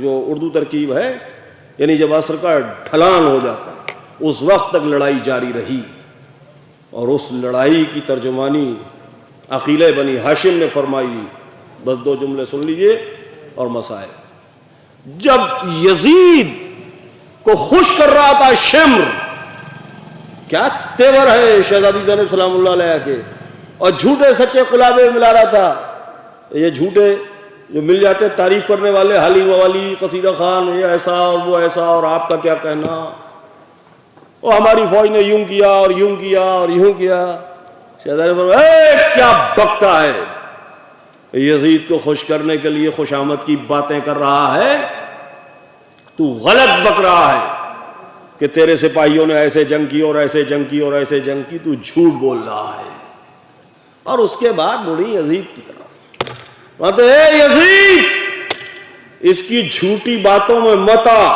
جو اردو ترکیب ہے, یعنی جب عصر کا ڈھلان ہو جاتا ہے اس وقت تک لڑائی جاری رہی. اور اس لڑائی کی ترجمانی عقیلہ بنی ہاشم نے فرمائی. بس 2 جملے سن لیجئے اور مسائل. جب یزید کو خوش کر رہا تھا شمر, کیا تیور ہے شہزادی زینب سلام اللہ علیہ کے, اور جھوٹے سچے قلابے ملا رہا تھا. یہ جھوٹے جو مل جاتے تعریف کرنے والے, حالی والی قصیدہ خان, یہ ایسا اور وہ ایسا, اور آپ کا کیا کہنا, وہ ہماری فوج نے یوں کیا اور یوں کیا اور یوں کیا. شہزادی فرمایا کیا بکتا ہے, یزید کو خوش کرنے کے لیے خوشامد کی باتیں کر رہا ہے, تو غلط بک رہا ہے کہ تیرے سپاہیوں نے ایسے جنگ کی اور ایسے جنگ کی اور ایسے جنگ کی, تو جھوٹ بول رہا ہے. اور اس کے بعد مڑی یزید کی طرف, بات ہے یزید اس کی جھوٹی باتوں میں مت آ.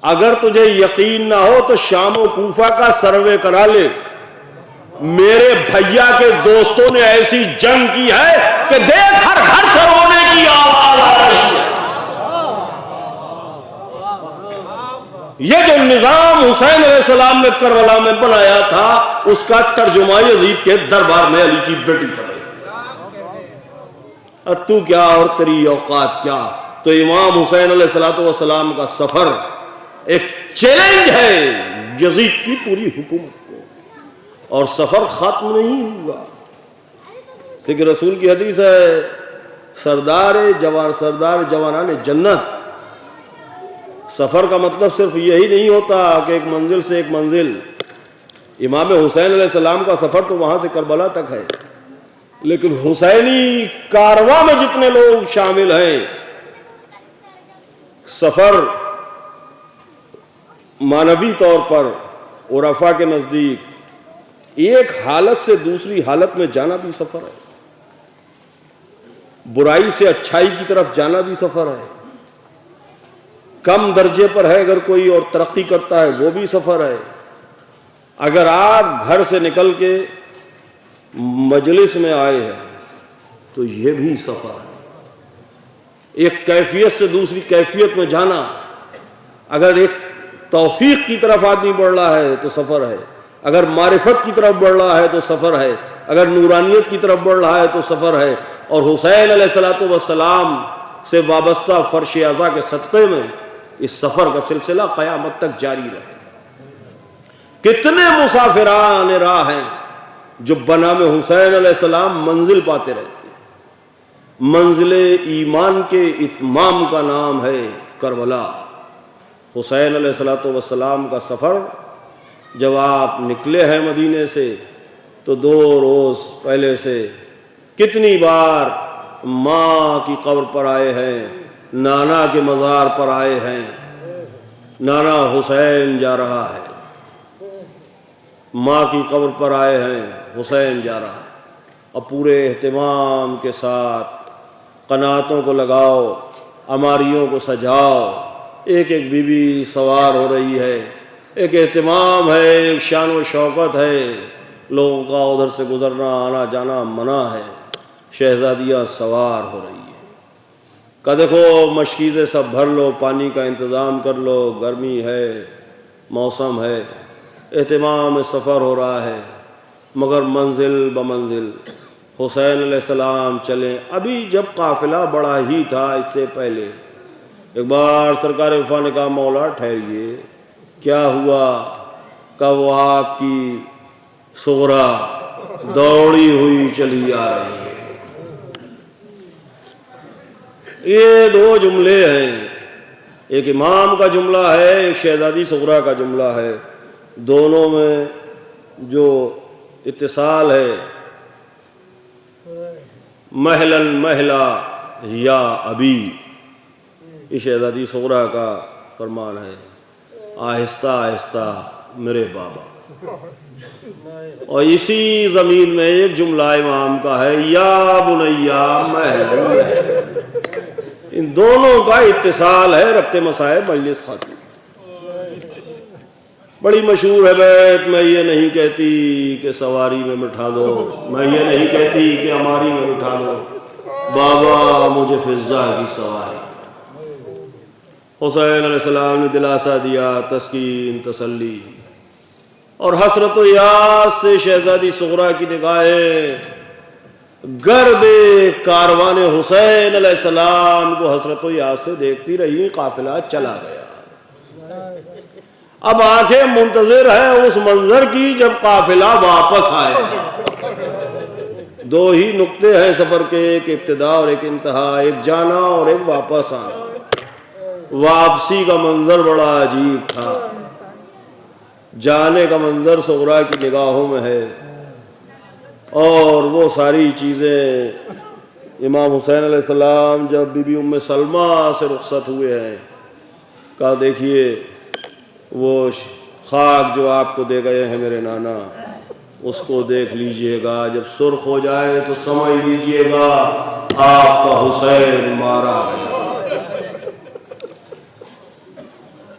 اگر تجھے یقین نہ ہو تو شام و کوفہ کا سروے کرا لے. میرے بھیا کے دوستوں نے ایسی جنگ کی ہے کہ دیکھ ہر گھر سے رونے کی آواز آ رہی ہے. یہ جو نظام حسین علیہ السلام نے کربلا میں بنایا تھا اس کا ترجمہ یزید کے دربار میں علی کی بیٹی کر رہی. تو کیا اور تیری اوقات کیا. تو امام حسین علیہ السلام کا سفر ایک چیلنج ہے یزید کی پوری حکومت کو, اور سفر ختم نہیں ہوا. سکھ رسول کی حدیث ہے, سردار جوانان جنت. سفر کا مطلب صرف یہی نہیں ہوتا کہ ایک منزل سے ایک منزل. امام حسین علیہ السلام کا سفر تو وہاں سے کربلا تک ہے, لیکن حسینی کارواں میں جتنے لوگ شامل ہیں, سفر معنوی طور پر عرفا کے نزدیک ایک حالت سے دوسری حالت میں جانا بھی سفر ہے. برائی سے اچھائی کی طرف جانا بھی سفر ہے. کم درجے پر ہے اگر کوئی اور ترقی کرتا ہے وہ بھی سفر ہے. اگر آپ گھر سے نکل کے مجلس میں آئے ہیں تو یہ بھی سفر ہے. ایک کیفیت سے دوسری کیفیت میں جانا. اگر ایک توفیق کی طرف آدمی بڑھ رہا ہے تو سفر ہے, اگر معرفت کی طرف بڑھ رہا ہے تو سفر ہے, اگر نورانیت کی طرف بڑھ رہا ہے تو سفر ہے. اور حسین علیہ السلام سے وابستہ فرش اعضا کے صدقے میں اس سفر کا سلسلہ قیامت تک جاری رہے. کتنے مسافران راہ ہیں جو بنام حسین علیہ السلام منزل پاتے رہتے ہیں. منزل ایمان کے اتمام کا نام ہے کربلا. حسین علیہ السلام کا سفر جب آپ نکلے ہیں مدینے سے تو 2 روز پہلے سے کتنی بار ماں کی قبر پر آئے ہیں, نانا کے مزار پر آئے ہیں. نانا حسین جا رہا ہے, ماں کی قبر پر آئے ہیں, حسین جا رہا ہے. اور پورے اہتمام کے ساتھ قناتوں کو لگاؤ, عماریوں کو سجاؤ, ایک ایک بی بی سوار ہو رہی ہے. ایک اہتمام ہے, ایک شان و شوکت ہے. لوگوں کا ادھر سے گزرنا آنا جانا منع ہے. شہزادیہ سوار ہو رہی ہے. کہ دیکھو مشکیزیں سب بھر لو, پانی کا انتظام کر لو, گرمی ہے, موسم ہے. اہتمام سفر ہو رہا ہے, مگر منزل بمنزل حسین علیہ السلام چلیں. ابھی جب قافلہ بڑا ہی تھا اس سے پہلے ایک بار سرکار وفا نے کہا مولا ٹھہریے, کیا ہوا؟ کہ وہ آپ کی صغرا دوڑی ہوئی چلی آ رہی ہے. یہ 2 جملے ہیں. ایک امام کا جملہ ہے، ایک شہزادی صغرا کا جملہ ہے، دونوں میں جو اتصال ہے، محلن محلا یا ابی، یہ شہزادی صغرا کا فرمان ہے، آہستہ آہستہ میرے بابا۔ اور اسی زمین میں ایک جملہ امام کا ہے، یا بنیا محلن محلا۔ ان دونوں کا اتصال ہے، ربط مصائب مجلس خاتون۔ بڑی مشہور ہے بیت، میں یہ نہیں کہتی کہ سواری میں بٹھا دو، میں یہ نہیں کہتی کہ ہماری میں بٹھا دو، بابا مجھے فضا کی سواری۔ حسین علیہ السلام نے دلاسا دیا، تسکین، تسلی، اور حسرت و یاس سے شہزادی صغرا کی نگاہیں گرد کاروان حسین علیہ السلام کو حسرت و یاس سے دیکھتی رہی۔ قافلہ چلا گیا، اب آنکھیں منتظر ہیں اس منظر کی جب قافلہ واپس آئے۔ دو ہی نقطے ہیں سفر کے، ایک ابتدا اور ایک انتہا، ایک جانا اور ایک واپس آنا۔ واپسی کا منظر بڑا عجیب تھا، جانے کا منظر صغرا کی نگاہوں میں ہے، اور وہ ساری چیزیں امام حسین علیہ السلام جب بی بی ام سلمہ سے رخصت ہوئے ہیں، کہا دیکھیے وہ خاک جو آپ کو دے گئے ہیں میرے نانا، اس کو دیکھ لیجئے گا، جب سرخ ہو جائے تو سمجھ لیجئے گا آپ کا حسین مارا گیا۔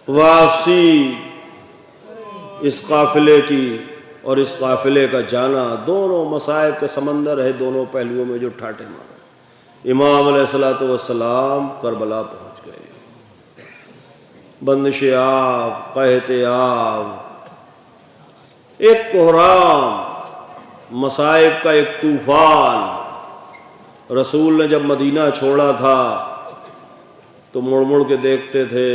واپسی اس قافلے کی اور اس قافلے کا جانا دونوں مصائب کا سمندر ہے، دونوں پہلوؤں میں جو ٹھاٹے مارے۔ امام علیہ السلام کربلا پہنچ گئے، بندش آب، قحط آب، ایک کوہرام، مصائب کا ایک طوفان۔ رسول نے جب مدینہ چھوڑا تھا تو مڑ مڑ کے دیکھتے تھے،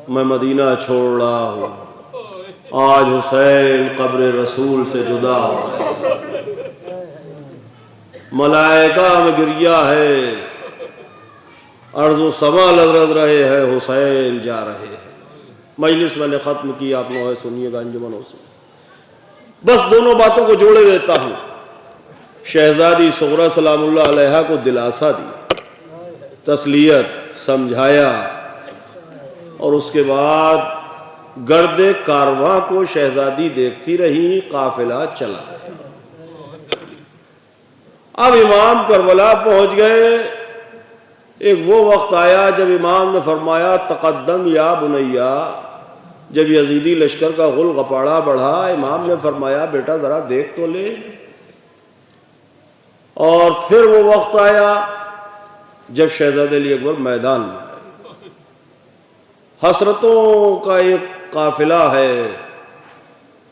میں مدینہ چھوڑ رہا ہوں، آج حسین قبر رسول سے جدا ہو گئے، ملائکہ میں گریہ ہے، ارض و سما لرز رہے ہیں، حسین جا رہے ہیں۔ مجلس میں نے ختم کی، آپ نوحے سنیے گا انجمنوں سے۔ بس دونوں باتوں کو جوڑے دیتا ہوں۔ شہزادی صغرا سلام اللہ علیہا کو دلاسا دیا، تسلیت، سمجھایا، اور اس کے بعد گرد کارواں کو شہزادی دیکھتی رہی، قافلہ چلا۔ اب امام کربلا پہنچ گئے۔ ایک وہ وقت آیا جب امام نے فرمایا تقدم یا بنیا، جب یزیدی لشکر کا غل غپاڑا بڑھا، امام نے فرمایا بیٹا ذرا دیکھ تو لے۔ اور پھر وہ وقت آیا جب شہزادہ علی اکبر میدان میں آئے۔ حسرتوں کا ایک قافلہ ہے،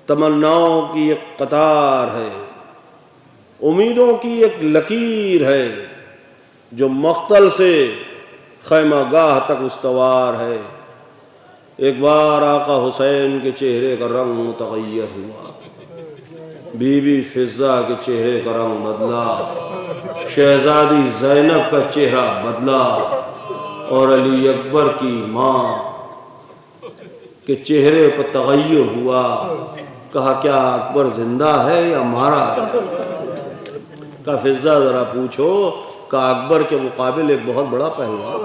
تمناؤں کی ایک قطار ہے، امیدوں کی ایک لکیر ہے جو مقتل سے خیمہ گاہ تک استوار ہے۔ ایک بار آقا حسین کے چہرے کا رنگ متغیر ہوا، بی بی فضہ کے چہرے کا رنگ بدلا، شہزادی زینب کا چہرہ بدلا، اور علی اکبر کی ماں کے چہرے پر تغیر ہوا۔ کہا کیا اکبر زندہ ہے یا مارا گیا؟ کہا فضہ ذرا پوچھو، کہا اکبر کے مقابل ایک بہت بڑا پہلوان۔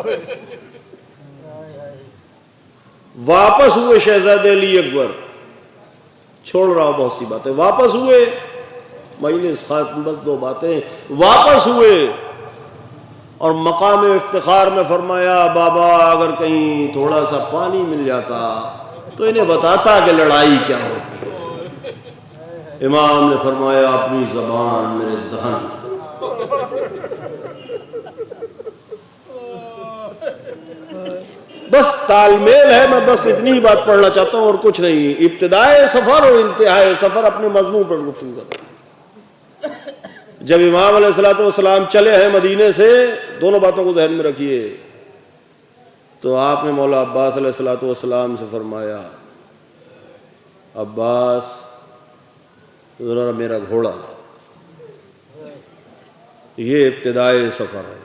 واپس ہوئے شہزادے علی اکبر، چھوڑ رہا ہوں بہت سی باتیں، واپس ہوئے مجلس ختم، بس دو باتیں، واپس ہوئے اور مقام افتخار میں فرمایا بابا اگر کہیں تھوڑا سا پانی مل جاتا تو انہیں بتاتا کہ لڑائی کیا ہوتی ہے۔ امام نے فرمایا اپنی زبان میرے دہن۔ بس تال میل ہے، میں بس اتنی ہی بات پڑھنا چاہتا ہوں اور کچھ نہیں۔ ابتدائے سفر اور انتہائے سفر اپنے مضمون پر گفتگو کرتا ہوں۔ جب امام علیہ السلام چلے ہیں مدینے سے، دونوں باتوں کو ذہن میں رکھیے، تو آپ نے مولا عباس علیہ السلام سے فرمایا عباس ذرا میرا گھوڑا لا، یہ ابتدائے سفر ہے،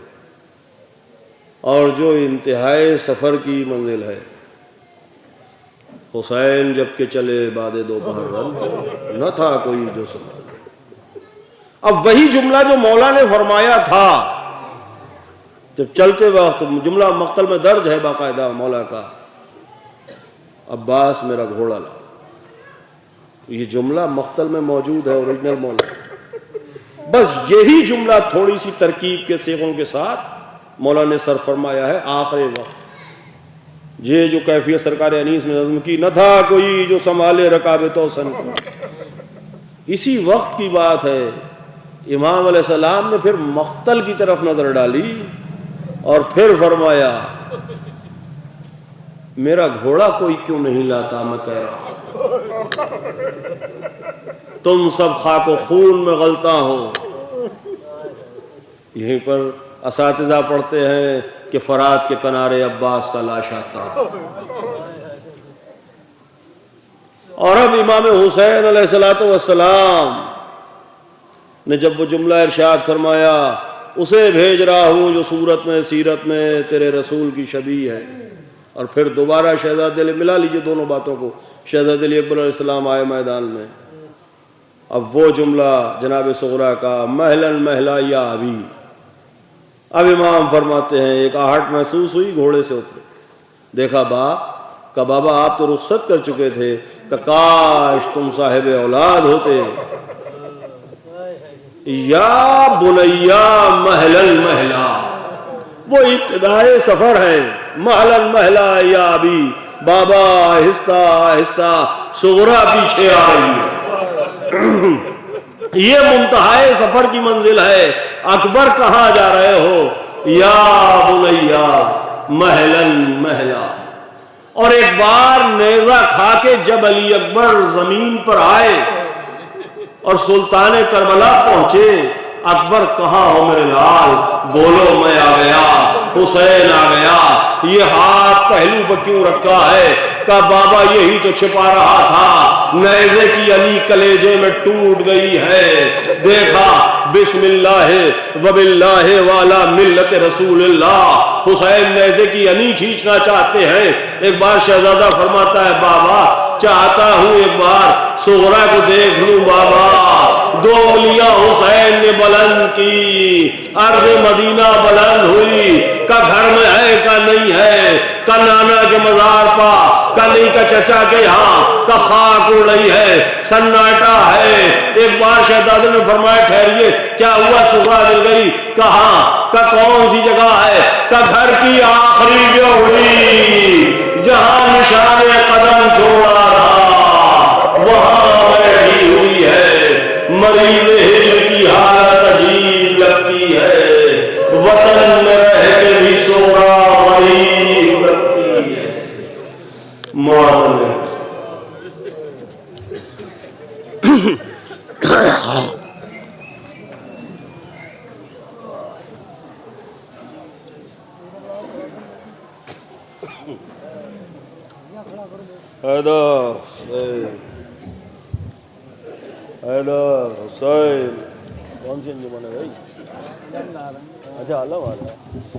اور جو انتہائی سفر کی منزل ہے۔ حسین جب کہ چلے بعد دوپہر رن، نہ تھا کوئی جو سنبھالے۔ اب وہی جملہ جو مولا نے فرمایا تھا جب چلتے وقت، جملہ مقتل میں درج ہے باقاعدہ مولا کا، عباس میرا گھوڑا لا، یہ جملہ مقتل میں موجود ہے اوریجنل مولا۔ بس یہی جملہ تھوڑی سی ترکیب کے صیغوں کے ساتھ مولا نے سر فرمایا ہے آخری وقت۔ یہ جو کیفیت سرکار انیس نے نظم کی، نہ تھا کوئی جو سنبھالے رکاب توسن کو، اسی وقت کی بات ہے۔ امام علیہ السلام نے پھر مقتل کی طرف نظر ڈالی اور پھر فرمایا میرا گھوڑا کوئی کیوں نہیں لاتا، میں کہہ رہا ہوں تم سب خاک و خون میں غلطاں ہو۔ یہیں پر اساتذہ پڑھتے ہیں کہ فرات کے کنارے عباس کا لاش آتا۔ اور اب امام حسین علیہ السلام نے جب وہ جملہ ارشاد فرمایا اسے بھیج رہا ہوں جو صورت میں سیرت میں تیرے رسول کی شبیہ ہے، اور پھر دوبارہ شہزاد علی، ملا لیجئے دونوں باتوں کو، شہزاد علی اکبر علیہ السلام آئے میدان میں۔ اب وہ جملہ جناب صغرا کا محلن محلا یا ابھی، اب امام فرماتے ہیں ایک آہٹ محسوس ہوئی، گھوڑے سے اترے، دیکھا باپ کا، بابا آپ تو رخصت کر چکے تھے، کہ کاش تم صاحب اولاد ہوتے۔ یا بنیا محلن محلا، وہ ابتدائے سفر ہے، محلن محلا یا ابھی، بابا آہستہ آہستہ، صغرا پیچھے آ رہی ہے۔ یہ منتہائے سفر کی منزل ہے، اکبر کہاں جا رہے ہو، یا بنیا محلن محلا۔ اور ایک بار نیزہ کھا کے جب علی اکبر زمین پر آئے اور سلطان کربلا پہنچے، اکبر کہاں ہو میرے لال، بولو میں آ گیا، حسین آ گیا۔ یہ ہاتھ پہلو پر کیوں رکھا ہے، کہا بابا یہی تو چھپا رہا تھا، نیزے کی علی کلیجے میں ٹوٹ گئی ہے، دیکھا بسم اللہ وباللہ والا ملت رسول اللہ۔ حسین نیزے کی علی کھینچنا چاہتے ہیں، ایک بار شہزادہ فرماتا ہے بابا چاہتا ہوں ایک بار صغرا کو دیکھ لوں بابا۔ دو انگلیاں حسین نے بلند کی، عرض مدینہ بلند ہوئی، کا گھر میں ہے کا نہیں ہے، کا نانا کے مزار پا کا نہیں، کا چچا کے یہاں، کا خاک اڑ رہی ہے، سناٹا ہے۔ ایک بار شہزادے نے فرمایا ٹھہریے کیا ہوا، صغرا مل گئی، کہاں، کا کون سی جگہ ہے، کا گھر کی آخری جوڑی جہاں نشان قدم چھوڑا تھا وہاں بیٹھی ہوئی ہے، مریض ہل کی حالت عجیب لگتی ہے، وطن میں رہ کے بھی صغرا غریب لگتی ہے۔ حیدر حسین کون سی انجمن ہے بھائی؟ اچھا علم والا ہے۔